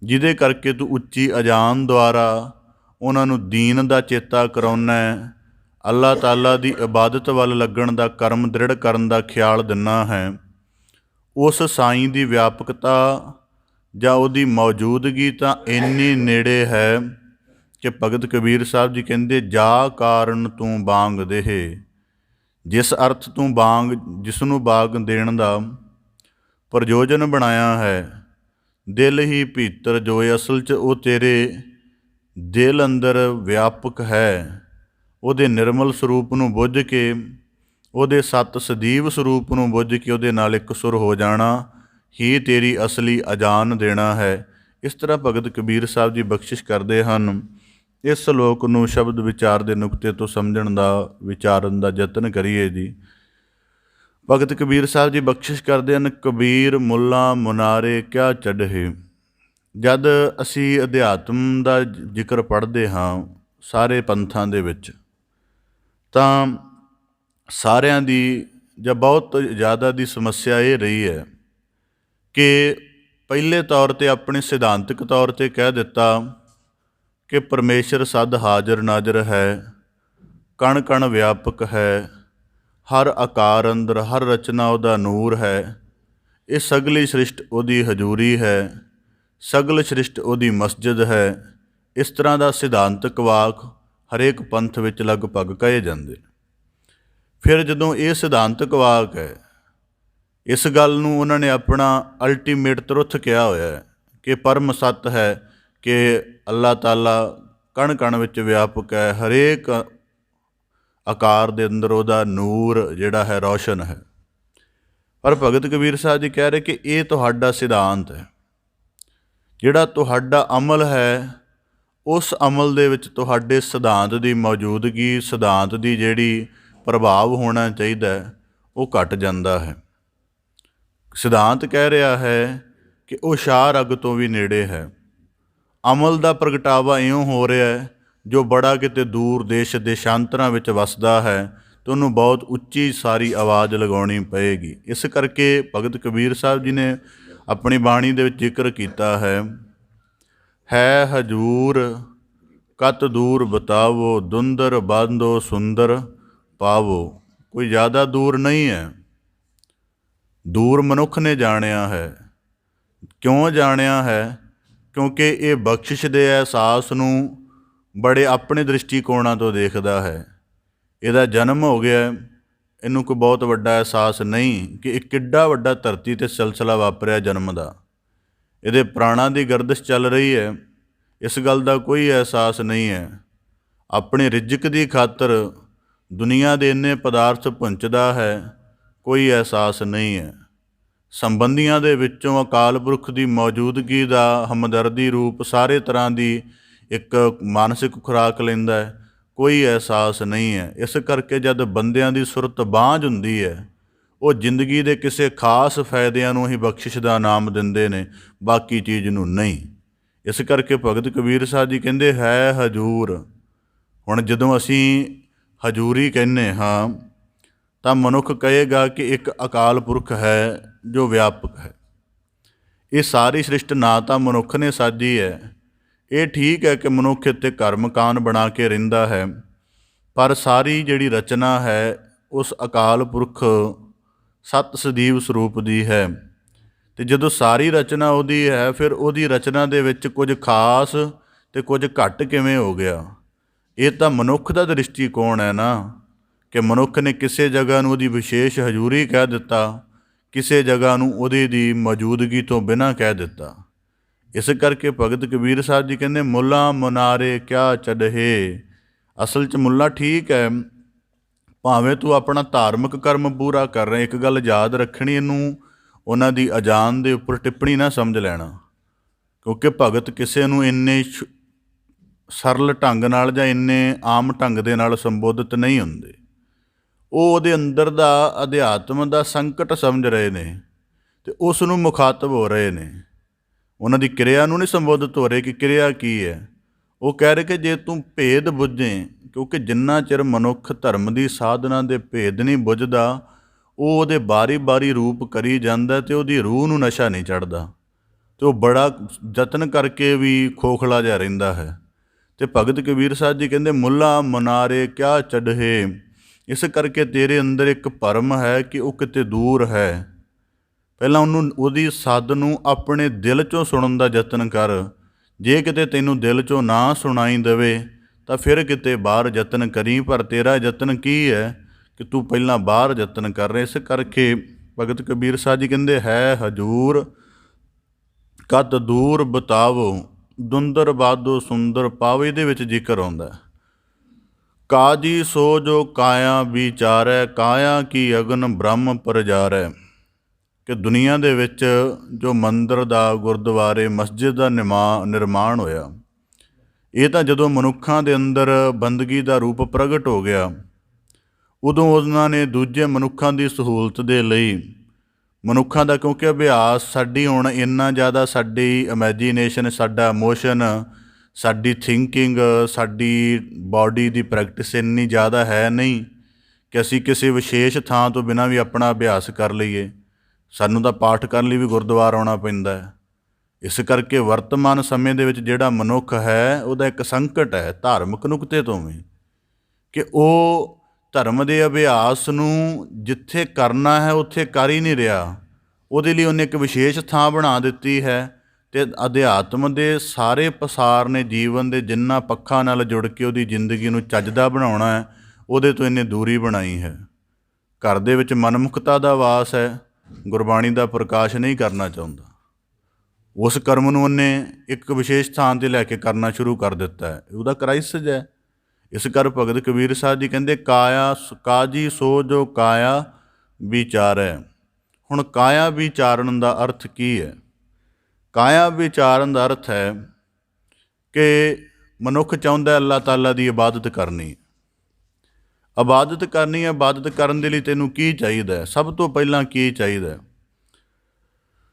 ਜਿਹਦੇ ਕਰਕੇ ਤੂੰ ਉੱਚੀ ਅਜ਼ਾਨ ਦੁਆਰਾ ਉਹਨਾਂ ਨੂੰ ਦੀਨ ਦਾ ਚੇਤਾ ਕਰਾਉਣਾ ਹੈ, ਅੱਲਾਹ ਤਾਲਾ ਦੀ ਇਬਾਦਤ ਵੱਲ ਲੱਗਣ ਦਾ ਕਰਮ ਦ੍ਰਿੜ ਕਰਨ ਦਾ ਖਿਆਲ ਦਿੰਦਾ ਹੈ, ਉਸ ਸਾਈਂ ਦੀ ਵਿਆਪਕਤਾ ਜਾਂ ਉਹਦੀ ਮੌਜੂਦਗੀ ਤਾਂ ਇੰਨੀ ਨੇੜੇ ਹੈ ਕਿ ਭਗਤ ਕਬੀਰ ਸਾਹਿਬ ਜੀ ਕਹਿੰਦੇ, ਜਾ ਕਾਰਨ ਤੂੰ ਬਾਂਗ ਦੇਹ। ਜਿਸ ਅਰਥ ਤੂੰ ਬਾਂਗ, ਜਿਸ ਨੂੰ ਬਾਂਗ ਦੇਣ ਦਾ ਪ੍ਰਯੋਜਨ ਬਣਾਇਆ ਹੈ, ਦਿਲ ਹੀ ਭੀਤਰ ਜੋ ਅਸਲ 'ਚ ਉਹ ਤੇਰੇ ਦਿਲ ਅੰਦਰ ਵਿਆਪਕ ਹੈ, ਉਹਦੇ ਨਿਰਮਲ ਸਰੂਪ ਨੂੰ ਬੁੱਝ ਕੇ, ਉਹਦੇ ਸਤ ਸਦੀਵ ਸਰੂਪ ਨੂੰ ਬੁੱਝ ਕੇ ਉਹਦੇ ਨਾਲ ਇੱਕ ਸੁਰ ਹੋ ਜਾਣਾ ਹੀ ਤੇਰੀ ਅਸਲੀ ਅਜ਼ਾਨ ਦੇਣਾ ਹੈ। ਇਸ ਤਰ੍ਹਾਂ ਭਗਤ ਕਬੀਰ ਸਾਹਿਬ ਜੀ ਬਖਸ਼ਿਸ਼ ਕਰਦੇ ਹਨ। ਇਸ ਸ਼ਲੋਕ ਨੂੰ ਸ਼ਬਦ ਵਿਚਾਰ ਦੇ ਨੁਕਤੇ ਤੋਂ ਸਮਝਣ ਦਾ, ਵਿਚਾਰਨ ਦਾ ਯਤਨ ਕਰੀਏ ਜੀ। ਭਗਤ ਕਬੀਰ ਸਾਹਿਬ ਜੀ ਬਖਸ਼ਿਸ਼ ਕਰਦੇ ਹਨ, ਕਬੀਰ ਮੁੱਲਾ ਮੁਨਾਰੇ ਕਿਆ ਚੜ੍ਹੇ। ਜਦ ਅਸੀਂ ਅਧਿਆਤਮ ਦਾ ਜ਼ਿਕਰ ਪੜ੍ਹਦੇ ਹਾਂ ਸਾਰੇ ਪੰਥਾਂ ਦੇ ਵਿੱਚ, ਤਾਂ ਸਾਰਿਆਂ ਦੀ ਜਾਂ ਬਹੁਤ ਜ਼ਿਆਦਾ ਦੀ ਸਮੱਸਿਆ ਇਹ ਰਹੀ ਹੈ ਕਿ ਪਹਿਲੇ ਤੌਰ 'ਤੇ ਆਪਣੇ ਸਿਧਾਂਤਕ ਤੌਰ 'ਤੇ ਕਹਿ ਦਿੱਤਾ ਕਿ ਪਰਮੇਸ਼ਰ ਸਦ ਹਾਜ਼ਰ ਨਾਜ਼ਰ ਹੈ, ਕਣ ਕਣ ਵਿਆਪਕ ਹੈ, ਹਰ ਆਕਾਰ ਅੰਦਰ, ਹਰ ਰਚਨਾ ਉਹਦਾ ਨੂਰ ਹੈ, ਇਹ ਸਗਲੀ ਸ੍ਰਿਸ਼ਟ ਉਹਦੀ ਹਜ਼ੂਰੀ ਹੈ, ਸਗਲ ਸ੍ਰਿਸ਼ਟ ਉਹਦੀ ਮਸਜਿਦ ਹੈ। ਇਸ ਤਰ੍ਹਾਂ ਦਾ ਸਿਧਾਂਤਕ ਵਾਕ ਹਰੇਕ ਪੰਥ ਵਿੱਚ ਲਗਭਗ ਕਹੇ ਜਾਂਦੇ। ਫਿਰ ਜਦੋਂ ਇਹ ਸਿਧਾਂਤਕ ਵਾਕ ਹੈ, ਇਸ ਗੱਲ ਨੂੰ ਉਹਨਾਂ ਨੇ ਆਪਣਾ ਅਲਟੀਮੇਟ ਤਰੁੱਥ ਕਿਹਾ ਹੋਇਆ ਹੈ ਕਿ ਪਰਮ ਸੱਤ ਹੈ ਕਿ ਅੱਲਾਹ ਤਾਲਾ ਕਣ ਕਣ ਵਿੱਚ ਵਿਆਪਕ ਹੈ, ਹਰੇਕ ਆਕਾਰ ਦੇ ਅੰਦਰ ਉਹਦਾ ਨੂਰ ਜਿਹੜਾ ਹੈ ਰੌਸ਼ਨ ਹੈ। ਪਰ ਭਗਤ ਕਬੀਰ ਸਾਹਿਬ ਜੀ ਕਹਿ ਰਹੇ ਕਿ ਇਹ ਤੁਹਾਡਾ ਸਿਧਾਂਤ ਹੈ, ਜਿਹੜਾ ਤੁਹਾਡਾ ਅਮਲ ਹੈ, ਉਸ ਅਮਲ ਦੇ ਵਿੱਚ ਤੁਹਾਡੇ ਸਿਧਾਂਤ ਦੀ ਮੌਜੂਦਗੀ, ਸਿਧਾਂਤ ਦੀ ਜਿਹੜੀ ਪ੍ਰਭਾਵ ਹੋਣਾ ਚਾਹੀਦਾ ਉਹ ਘਟ ਜਾਂਦਾ ਹੈ। ਸਿਧਾਂਤ ਕਹਿ ਰਿਹਾ ਹੈ ਕਿ ਉਹ ਸ਼ਾਹ ਰਗ ਤੋਂ ਵੀ ਨੇੜੇ ਹੈ। ਅਮਲ ਦਾ ਪ੍ਰਗਟਾਵਾ ਇਉਂ ਹੋ ਰਿਹਾ ਹੈ, ਜੋ ਬੜਾ ਕਿਤੇ ਦੂਰ ਦੇਸ਼ ਦੇਸ਼ਾਂਤਰਾਂ ਵਿੱਚ ਵਸਦਾ ਹੈ ਤਾਂ ਉਹਨੂੰ ਬਹੁਤ ਉੱਚੀ ਸਾਰੀ ਆਵਾਜ਼ ਲਗਾਉਣੀ ਪਏਗੀ। ਇਸ ਕਰਕੇ ਭਗਤ ਕਬੀਰ ਸਾਹਿਬ ਜੀ ਨੇ ਆਪਣੀ ਬਾਣੀ ਦੇ ਵਿੱਚ ਜ਼ਿਕਰ ਕੀਤਾ ਹੈ ਹਜੂਰ ਕਤ ਦੂਰ ਬਤਾਵੋ, ਦੁੰਦਰ ਬਾਂਧੋ ਸੁੰਦਰ ਪਾਵੋ। ਕੋਈ ਜ਼ਿਆਦਾ ਦੂਰ ਨਹੀਂ ਹੈ, ਦੂਰ ਮਨੁੱਖ ਨੇ ਜਾਣਿਆ ਹੈ। ਕਿਉਂ ਜਾਣਿਆ ਹੈ? ਕਿਉਂਕਿ ਇਹ ਬਖਸ਼ਿਸ਼ ਦੇ ਅਹਿਸਾਸ ਨੂੰ ਬੜੇ ਆਪਣੇ ਦ੍ਰਿਸ਼ਟੀਕੋਣਾਂ ਤੋਂ ਦੇਖਦਾ ਹੈ। ਇਹਦਾ ਜਨਮ ਹੋ ਗਿਆ, ਇਹਨੂੰ ਕੋਈ ਬਹੁਤ ਵੱਡਾ ਅਹਿਸਾਸ ਨਹੀਂ ਕਿ ਇੱਕ ਕਿੱਡਾ ਵੱਡਾ ਧਰਤੀ 'ਤੇ ਸਿਲਸਿਲਾ ਵਾਪਰਿਆ ਜਨਮ ਦਾ। ਇਹਦੇ ਪ੍ਰਾਣਾਂ ਦੀ ਗਰਦਿਸ਼ ਚੱਲ ਰਹੀ ਹੈ, ਇਸ ਗੱਲ ਦਾ ਕੋਈ ਅਹਿਸਾਸ ਨਹੀਂ ਹੈ। ਆਪਣੇ ਰਿਜ਼ਕ ਦੀ ਖਾਤਰ ਦੁਨੀਆ ਦੇ ਇੰਨੇ ਪਦਾਰਥ ਪੁੰਚਦਾ ਹੈ, ਕੋਈ ਅਹਿਸਾਸ ਨਹੀਂ ਹੈ। ਸੰਬੰਧੀਆਂ ਦੇ ਵਿੱਚੋਂ ਅਕਾਲ ਪੁਰਖ ਦੀ ਮੌਜੂਦਗੀ ਦਾ ਹਮਦਰਦੀ ਰੂਪ ਸਾਰੇ ਤਰ੍ਹਾਂ ਦੀ ਇੱਕ ਮਾਨਸਿਕ ਖੁਰਾਕ ਲੈਂਦਾ ਹੈ, ਕੋਈ ਅਹਿਸਾਸ ਨਹੀਂ ਹੈ। ਇਸ ਕਰਕੇ ਜਦ ਬੰਦਿਆਂ ਦੀ ਸੁਰਤ ਬਾਂਝ ਹੁੰਦੀ ਹੈ, ਉਹ ਜ਼ਿੰਦਗੀ ਦੇ ਕਿਸੇ ਖਾਸ ਫਾਇਦਿਆਂ ਨੂੰ ਹੀ ਬਖਸ਼ਿਸ਼ ਦਾ ਨਾਮ ਦਿੰਦੇ ਨੇ, ਬਾਕੀ ਚੀਜ਼ ਨੂੰ ਨਹੀਂ। ਇਸ ਕਰਕੇ ਭਗਤ ਕਬੀਰ ਸਾਹਿਬ ਜੀ ਕਹਿੰਦੇ ਹੈ ਹਜੂਰ। ਹੁਣ ਜਦੋਂ ਅਸੀਂ ਹਜੂਰੀ ਕਹਿੰਦੇ ਹਾਂ ਤਾਂ ਮਨੁੱਖ ਕਹੇਗਾ ਕਿ ਇੱਕ ਅਕਾਲ ਪੁਰਖ ਹੈ ਜੋ ਵਿਆਪਕ ਹੈ। ਇਹ ਸਾਰੀ ਸ੍ਰਿਸ਼ਟ ਨਾ ਤਾਂ ਮਨੁੱਖ ਨੇ ਸਾਜੀ ਹੈ। ਇਹ ਠੀਕ ਹੈ ਕਿ ਮਨੁੱਖ ਇੱਥੇ ਘਰ ਮਕਾਨ ਬਣਾ ਕੇ ਰਹਿੰਦਾ ਹੈ, ਪਰ ਸਾਰੀ ਜਿਹੜੀ ਰਚਨਾ ਹੈ ਉਸ ਅਕਾਲ ਪੁਰਖ ਸਤ ਸਦੀਵ ਸਰੂਪ ਦੀ ਹੈ। ਅਤੇ ਜਦੋਂ ਸਾਰੀ ਰਚਨਾ ਉਹਦੀ ਹੈ, ਫਿਰ ਉਹਦੀ ਰਚਨਾ ਦੇ ਵਿੱਚ ਕੁਝ ਖਾਸ ਅਤੇ ਕੁਝ ਘੱਟ ਕਿਵੇਂ ਹੋ ਗਿਆ? ਇਹ ਤਾਂ ਮਨੁੱਖ ਦਾ ਦ੍ਰਿਸ਼ਟੀਕੋਣ ਹੈ ਨਾ, ਕਿ ਮਨੁੱਖ ਨੇ ਕਿਸੇ ਜਗ੍ਹਾ ਨੂੰ ਉਹਦੀ ਵਿਸ਼ੇਸ਼ ਹਜ਼ੂਰੀ ਕਹਿ ਦਿੱਤਾ, ਕਿਸੇ ਜਗ੍ਹਾ ਨੂੰ ਉਹਦੀ ਦੀ ਮੌਜੂਦਗੀ ਤੋਂ ਬਿਨਾਂ ਕਹਿ ਦਿੱਤਾ। ਇਸ ਕਰਕੇ ਭਗਤ ਕਬੀਰ ਸਾਹਿਬ ਜੀ ਕਹਿੰਦੇ ਮੁੱਲਾ ਮੁਨਾਰੇ ਕਿਆ ਚੜ੍ਹੇ। ਅਸਲ 'ਚ ਮੁੱਲਾ ਠੀਕ ਹੈ, ਭਾਵੇਂ ਤੂੰ ਆਪਣਾ ਧਾਰਮਿਕ ਕਰਮ ਪੂਰਾ ਕਰ ਰਿਹਾ, ਇੱਕ ਗੱਲ ਯਾਦ ਰੱਖਣੀ, ਇਹਨੂੰ ਉਹਨਾਂ ਦੀ ਅਜਾਨ ਦੇ ਉੱਪਰ ਟਿੱਪਣੀ ਨਾ ਸਮਝ ਲੈਣਾ, ਕਿਉਂਕਿ ਭਗਤ ਕਿਸੇ ਨੂੰ ਇੰਨੇ ਸਰਲ ਢੰਗ ਨਾਲ ਜਾਂ ਇੰਨੇ ਆਮ ਢੰਗ ਦੇ ਨਾਲ ਸੰਬੋਧਿਤ ਨਹੀਂ ਹੁੰਦੇ। ਉਹ ਉਹਦੇ ਅੰਦਰ ਦਾ ਅਧਿਆਤਮ ਦਾ ਸੰਕਟ ਸਮਝ ਰਹੇ ਨੇ ਅਤੇ ਉਸ ਨੂੰ ਮੁਖਾਤਬ ਹੋ ਰਹੇ ਨੇ। ਉਹਨਾਂ ਦੀ ਕਿਰਿਆ ਨੂੰ ਨਹੀਂ ਸੰਬੋਧਿਤ ਹੋ ਰਹੇ ਕਿ ਕਿਰਿਆ ਕੀ ਹੈ। ਉਹ ਕਹਿ ਰਹੇ ਕਿ ਜੇ ਤੂੰ ਭੇਦ ਬੁੱਝੇ, ਕਿਉਂਕਿ ਜਿੰਨਾ ਚਿਰ ਮਨੁੱਖ ਧਰਮ ਦੀ ਸਾਧਨਾ ਦੇ ਭੇਦ ਨਹੀਂ ਬੁੱਝਦਾ, ਉਹ ਉਹਦੇ ਬਾਰੀ ਰੂਪ ਕਰੀ ਜਾਂਦਾ ਅਤੇ ਉਹਦੀ ਰੂਹ ਨੂੰ ਨਸ਼ਾ ਨਹੀਂ ਚੜ੍ਹਦਾ ਅਤੇ ਉਹ ਬੜਾ ਯਤਨ ਕਰਕੇ ਵੀ ਖੋਖਲਾ ਜਿਹਾ ਰਹਿੰਦਾ ਹੈ। ਅਤੇ ਭਗਤ ਕਬੀਰ ਸਾਹਿਬ ਜੀ ਕਹਿੰਦੇ ਮੁੱਲਾ ਮੁਨਾਰੇ ਕਿਆ ਚੜ੍ਹੇ। ਇਸ ਕਰਕੇ ਤੇਰੇ ਅੰਦਰ ਇੱਕ ਭਰਮ ਹੈ ਕਿ ਉਹ ਕਿਤੇ ਦੂਰ ਹੈ। ਪਹਿਲਾਂ ਉਹਦੀ ਸੱਦ ਨੂੰ ਆਪਣੇ ਦਿਲ 'ਚੋਂ ਸੁਣਨ ਦਾ ਯਤਨ ਕਰ। ਜੇ ਕਿਤੇ ਤੈਨੂੰ ਦਿਲ 'ਚੋਂ ਨਾ ਸੁਣਾਈ ਦੇਵੇ ਤਾਂ ਫਿਰ ਕਿਤੇ ਬਾਹਰ ਯਤਨ ਕਰੀ, ਪਰ ਤੇਰਾ ਯਤਨ ਕੀ ਹੈ ਕਿ ਤੂੰ ਪਹਿਲਾਂ ਬਾਹਰ ਯਤਨ ਕਰ ਰਿਹਾ। ਇਸ ਕਰਕੇ ਭਗਤ ਕਬੀਰ ਸਾਹਿਬ ਜੀ ਕਹਿੰਦੇ ਹੈ ਹਜੂਰ ਕਦ ਦੂਰ ਬਤਾਵੋ, ਦੁੰਦਰ ਬਾਦੋ ਸੁੰਦਰ ਪਾਵੋ। ਇਹਦੇ ਵਿੱਚ ਜ਼ਿਕਰ ਆਉਂਦਾ ਕਾਜੀ ਸੋ ਜੋ ਕਾਇਆ ਵਿਚਾਰੈ, ਕਾਇਆ ਕੀ ਅਗਨ ਬ੍ਰਹਮ ਪ੍ਰਜਾਰੈ, ਕਿ ਦੁਨੀਆ ਦੇ ਵਿੱਚ ਜੋ ਮੰਦਰ ਦਾ, ਗੁਰਦੁਆਰੇ, ਮਸਜਿਦ ਦਾ ਨਿਰਮਾਣ ਹੋਇਆ, ਇਹ ਤਾਂ ਜਦੋਂ ਮਨੁੱਖਾਂ ਦੇ ਅੰਦਰ ਬੰਦਗੀ ਦਾ ਰੂਪ ਪ੍ਰਗਟ ਹੋ ਗਿਆ, ਉਦੋਂ ਉਹਨਾਂ ਨੇ ਦੂਜੇ ਮਨੁੱਖਾਂ ਦੀ ਸਹੂਲਤ ਦੇ ਲਈ ਮਨੁੱਖਾਂ ਦਾ, ਕਿਉਂਕਿ ਅਭਿਆਸ ਸਾਡੀ ਹੁਣ ਇੰਨਾ ਜ਼ਿਆਦਾ, ਸਾਡੀ ਇਮੈਜੀਨੇਸ਼ਨ, ਸਾਡਾ ਇਮੋਸ਼ਨ, ਸਾਡੀ ਥਿੰਕਿੰਗ, ਸਾਡੀ ਬਾਡੀ ਦੀ ਪ੍ਰੈਕਟਿਸ ਇੰਨੀ ਜ਼ਿਆਦਾ ਹੈ ਨਹੀਂ ਕਿ ਅਸੀਂ ਕਿਸੇ ਵਿਸ਼ੇਸ਼ ਥਾਂ ਤੋਂ ਬਿਨਾਂ ਵੀ ਆਪਣਾ ਅਭਿਆਸ ਕਰ ਲਈਏ। ਸਾਨੂੰ ਤਾਂ ਪਾਠ ਕਰਨ ਲਈ ਵੀ ਗੁਰਦੁਆਰਾ ਆਉਣਾ ਪੈਂਦਾ ਹੈ। ਇਸ ਕਰਕੇ ਵਰਤਮਾਨ ਸਮੇਂ ਦੇ ਵਿੱਚ ਜਿਹੜਾ ਮਨੁੱਖ ਹੈ ਉਹਦਾ ਇੱਕ ਸੰਕਟ ਹੈ ਧਾਰਮਿਕ ਨੁਕਤੇ ਤੋਂ ਵੀ, ਕਿ ਉਹ ਧਰਮ ਦੇ ਅਭਿਆਸ ਨੂੰ ਜਿੱਥੇ ਕਰਨਾ ਹੈ ਉੱਥੇ ਕਰ ਹੀ ਨਹੀਂ ਰਿਹਾ। ਉਹਦੇ ਲਈ ਉਹਨੇ ਇੱਕ ਵਿਸ਼ੇਸ਼ ਥਾਂ ਬਣਾ ਦਿੱਤੀ ਹੈ ਅਤੇ ਅਧਿਆਤਮ ਦੇ ਸਾਰੇ ਪਸਾਰ ਨੇ, ਜੀਵਨ ਦੇ ਜਿੰਨਾ ਪੱਖਾਂ ਨਾਲ ਜੁੜ ਕੇ ਉਹਦੀ ਜ਼ਿੰਦਗੀ ਨੂੰ ਚੱਜਦਾ ਬਣਾਉਣਾ ਹੈ, ਉਹਦੇ ਤੋਂ ਇਹਨੇ ਦੂਰੀ ਬਣਾਈ ਹੈ। ਘਰ ਦੇ ਵਿੱਚ ਮਨਮੁਖਤਾ ਦਾ ਵਾਸ ਹੈ, ਗੁਰਬਾਣੀ ਦਾ ਪ੍ਰਕਾਸ਼ ਨਹੀਂ ਕਰਨਾ ਚਾਹੁੰਦਾ। ਉਸ ਕਰਮ ਨੂੰ ਉਹਨੇ ਇੱਕ ਵਿਸ਼ੇਸ਼ ਥਾਂ 'ਤੇ ਲੈ ਕੇ ਕਰਨਾ ਸ਼ੁਰੂ ਕਰ ਦਿੱਤਾ ਹੈ, ਉਹਦਾ ਕ੍ਰਾਈਸਿਸ ਹੈ। ਇਸ ਕਰ ਭਗਤ ਕਬੀਰ ਸਾਹਿਬ ਜੀ ਕਹਿੰਦੇ ਕਾਜੀ ਸੋ ਜੋ ਕਾਇਆ ਵਿਚਾਰੈ। ਹੁਣ ਕਾਇਆ ਵਿਚਾਰਨ ਦਾ ਅਰਥ ਕੀ ਹੈ? ਕਾਇਆ ਵਿਚਾਰਨ ਦਾ ਅਰਥ ਹੈ ਕਿ ਮਨੁੱਖ ਚਾਹੁੰਦਾ ਅੱਲਾਹ ਤਾਲਾ ਦੀ ਇਬਾਦਤ ਕਰਨੀ। ਇਬਾਦਤ ਕਰਨੀ ਹੈ, ਇਬਾਦਤ ਕਰਨ ਦੇ ਲਈ ਤੈਨੂੰ ਕੀ ਚਾਹੀਦਾ? ਸਭ ਤੋਂ ਪਹਿਲਾਂ ਕੀ ਚਾਹੀਦਾ?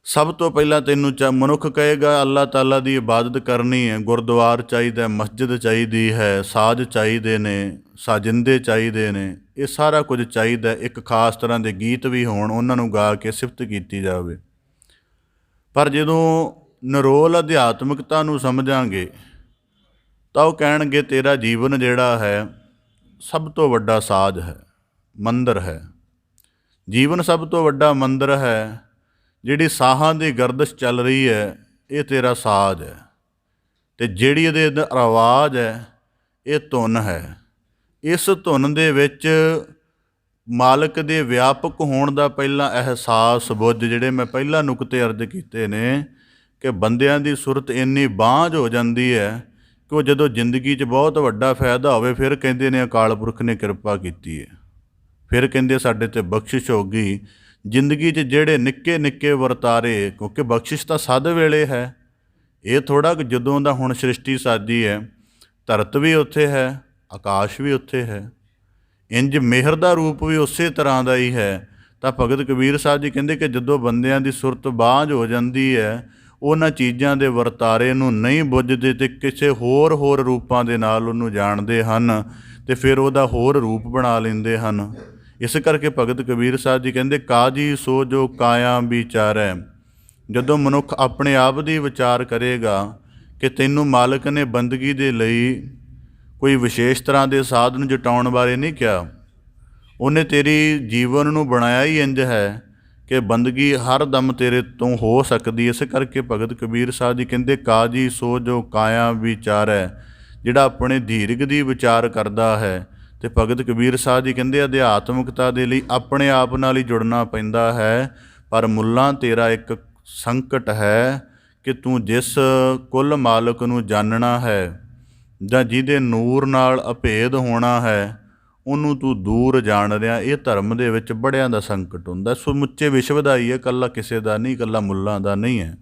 ਸਭ ਤੋਂ ਪਹਿਲਾਂ ਤੈਨੂੰ ਮਨੁੱਖ ਕਹੇਗਾ ਅੱਲਾਹ ਤਾਲਾ ਦੀ ਇਬਾਦਤ ਕਰਨੀ ਹੈ, ਗੁਰਦੁਆਰਾ ਚਾਹੀਦਾ, ਮਸਜਿਦ ਚਾਹੀਦੀ ਹੈ, ਸਾਜ਼ ਚਾਹੀਦੇ ਨੇ, ਸਾਜਿੰਦੇ ਚਾਹੀਦੇ ਨੇ, ਇਹ ਸਾਰਾ ਕੁਝ ਚਾਹੀਦਾ। ਇੱਕ ਖਾਸ ਤਰ੍ਹਾਂ ਦੇ ਗੀਤ ਵੀ ਹੋਣ, ਉਹਨਾਂ ਨੂੰ ਗਾ ਕੇ ਸਿਫਤ ਕੀਤੀ ਜਾਵੇ। ਪਰ ਜਦੋਂ ਨਿਰੋਲ ਅਧਿਆਤਮਿਕਤਾ ਨੂੰ ਸਮਝਾਂਗੇ ਤਾਂ ਉਹ ਕਹਿਣਗੇ ਤੇਰਾ ਜੀਵਨ ਜਿਹੜਾ ਹੈ ਸਭ ਤੋਂ ਵੱਡਾ ਸਾਜ਼ ਹੈ, ਮੰਦਰ ਹੈ। ਜੀਵਨ ਸਭ ਤੋਂ ਵੱਡਾ ਮੰਦਰ ਹੈ। ਜਿਹੜੀ ਸਾਹਾਂ ਦੀ ਗਰਦਸ਼ ਚੱਲ ਰਹੀ ਹੈ ਇਹ ਤੇਰਾ ਸਾਜ਼ ਹੈ, ਅਤੇ ਜਿਹੜੀ ਇਹਦੇ ਅੰਦਰ ਆਵਾਜ਼ ਹੈ ਇਹ ਧੁਨ ਹੈ। ਇਸ ਧੁਨ ਦੇ ਵਿੱਚ ਮਾਲਕ ਦੇ ਵਿਆਪਕ ਹੋਣ ਦਾ ਪਹਿਲਾਂ ਅਹਿਸਾਸ ਬੁੱਝ, ਜਿਹੜੇ ਮੈਂ ਪਹਿਲਾਂ ਨੁਕਤੇ ਅਰਜ਼ ਕੀਤੇ ਨੇ, ਕਿ ਬੰਦਿਆਂ ਦੀ ਸੁਰਤ ਇੰਨੀ ਬਾਂਝ ਹੋ ਜਾਂਦੀ ਹੈ ਕਿ ਉਹ ਜਦੋਂ ਜ਼ਿੰਦਗੀ 'ਚ ਬਹੁਤ ਵੱਡਾ ਫਾਇਦਾ ਹੋਵੇ ਫਿਰ ਕਹਿੰਦੇ ਨੇ ਅਕਾਲ ਪੁਰਖ ਨੇ ਕਿਰਪਾ ਕੀਤੀ ਹੈ, ਫਿਰ ਕਹਿੰਦੇ ਸਾਡੇ 'ਤੇ ਬਖਸ਼ਿਸ਼ ਹੋ ਗਈ। ਜ਼ਿੰਦਗੀ 'ਚ ਜਿਹੜੇ ਨਿੱਕੇ ਨਿੱਕੇ ਵਰਤਾਰੇ, ਕਿਉਂਕਿ ਬਖਸ਼ਿਸ਼ ਤਾਂ ਸਦ ਵੇਲੇ ਹੈ, ਇਹ ਥੋੜ੍ਹਾ ਕਿ ਜਦੋਂ ਦਾ ਹੁਣ ਸ੍ਰਿਸ਼ਟੀ ਸਾਜੀ ਹੈ, ਧਰਤ ਵੀ ਉੱਥੇ ਹੈ, ਆਕਾਸ਼ ਵੀ ਉੱਥੇ ਹੈ, ਇੰਜ ਮਿਹਰ ਦਾ ਰੂਪ ਵੀ ਉਸੇ ਤਰ੍ਹਾਂ ਦਾ ਹੀ ਹੈ। ਤਾਂ ਭਗਤ ਕਬੀਰ ਸਾਹਿਬ ਜੀ ਕਹਿੰਦੇ ਕਿ ਜਦੋਂ ਬੰਦਿਆਂ ਦੀ ਸੁਰਤ ਬਾਂਝ ਹੋ ਜਾਂਦੀ ਹੈ, ਉਹਨਾਂ ਚੀਜ਼ਾਂ ਦੇ ਵਰਤਾਰੇ ਨੂੰ ਨਹੀਂ ਬੁੱਝਦੇ ਅਤੇ ਕਿਸੇ ਹੋਰ ਰੂਪਾਂ ਦੇ ਨਾਲ ਉਹਨੂੰ ਜਾਣਦੇ ਹਨ ਅਤੇ ਫਿਰ ਉਹਦਾ ਹੋਰ ਰੂਪ ਬਣਾ ਲੈਂਦੇ ਹਨ। ਇਸ ਕਰਕੇ ਭਗਤ ਕਬੀਰ ਸਾਹਿਬ ਜੀ ਕਹਿੰਦੇ ਕਾਜੀ ਸੋ ਜੋ ਕਾਇਆ ਵਿਚਾਰੈ। ਜਦੋਂ ਮਨੁੱਖ ਆਪਣੇ ਆਪ ਦੀ ਵਿਚਾਰ ਕਰੇਗਾ ਕਿ ਤੈਨੂੰ ਮਾਲਕ ਨੇ ਬੰਦਗੀ ਦੇ ਲਈ ਕੋਈ ਵਿਸ਼ੇਸ਼ ਤਰ੍ਹਾਂ ਦੇ ਸਾਧਨ ਜੁਟਾਉਣ ਬਾਰੇ ਨਹੀਂ ਕਿਹਾ, ਉਹਨੇ ਤੇਰੀ ਜੀਵਨ ਨੂੰ ਬਣਾਇਆ ਹੀ ਇੰਝ ਹੈ ਕਿ ਬੰਦਗੀ ਹਰ ਦਮ ਤੇਰੇ ਤੋਂ ਹੋ ਸਕਦੀ। ਇਸ ਕਰਕੇ ਭਗਤ ਕਬੀਰ ਸਾਹਿਬ ਜੀ ਕਹਿੰਦੇ ਕਾਜੀ ਸੋ ਜੋ ਕਾਇਆ ਵਿਚਾਰੈ। ਜਿਹੜਾ ਆਪਣੇ ਦੀਰਘ ਦੀ ਵਿਚਾਰ ਕਰਦਾ ਹੈ, ਅਤੇ ਭਗਤ ਕਬੀਰ ਸਾਹਿਬ ਜੀ ਕਹਿੰਦੇ ਅਧਿਆਤਮਿਕਤਾ ਦੇ ਲਈ ਆਪਣੇ ਆਪ ਨਾਲ ਹੀ ਜੁੜਨਾ ਪੈਂਦਾ ਹੈ। ਪਰ ਮੁੱਲਾਂ ਤੇਰਾ ਇੱਕ ਸੰਕਟ ਹੈ ਕਿ ਤੂੰ ਜਿਸ ਕੁੱਲ ਮਾਲਕ ਨੂੰ ਜਾਣਨਾ ਹੈ ਜਾਂ ਜਿਹਦੇ ਨੂਰ ਨਾਲ ਅਭੇਦ ਹੋਣਾ ਹੈ, ਉਹਨੂੰ ਤੂੰ ਦੂਰ ਜਾਣ ਰਿਹਾ। ਇਹ ਧਰਮ ਦੇ ਵਿੱਚ ਬੜਿਆਂ ਦਾ ਸੰਕਟ ਹੁੰਦਾ, ਸਮੁੱਚੇ ਵਿਸ਼ਵ ਦਾ ਹੀ ਹੈ, ਇਕੱਲਾ ਕਿਸੇ ਦਾ ਨਹੀਂ, ਇਕੱਲਾ ਮੁੱਲਾਂ ਦਾ ਨਹੀਂ ਹੈ।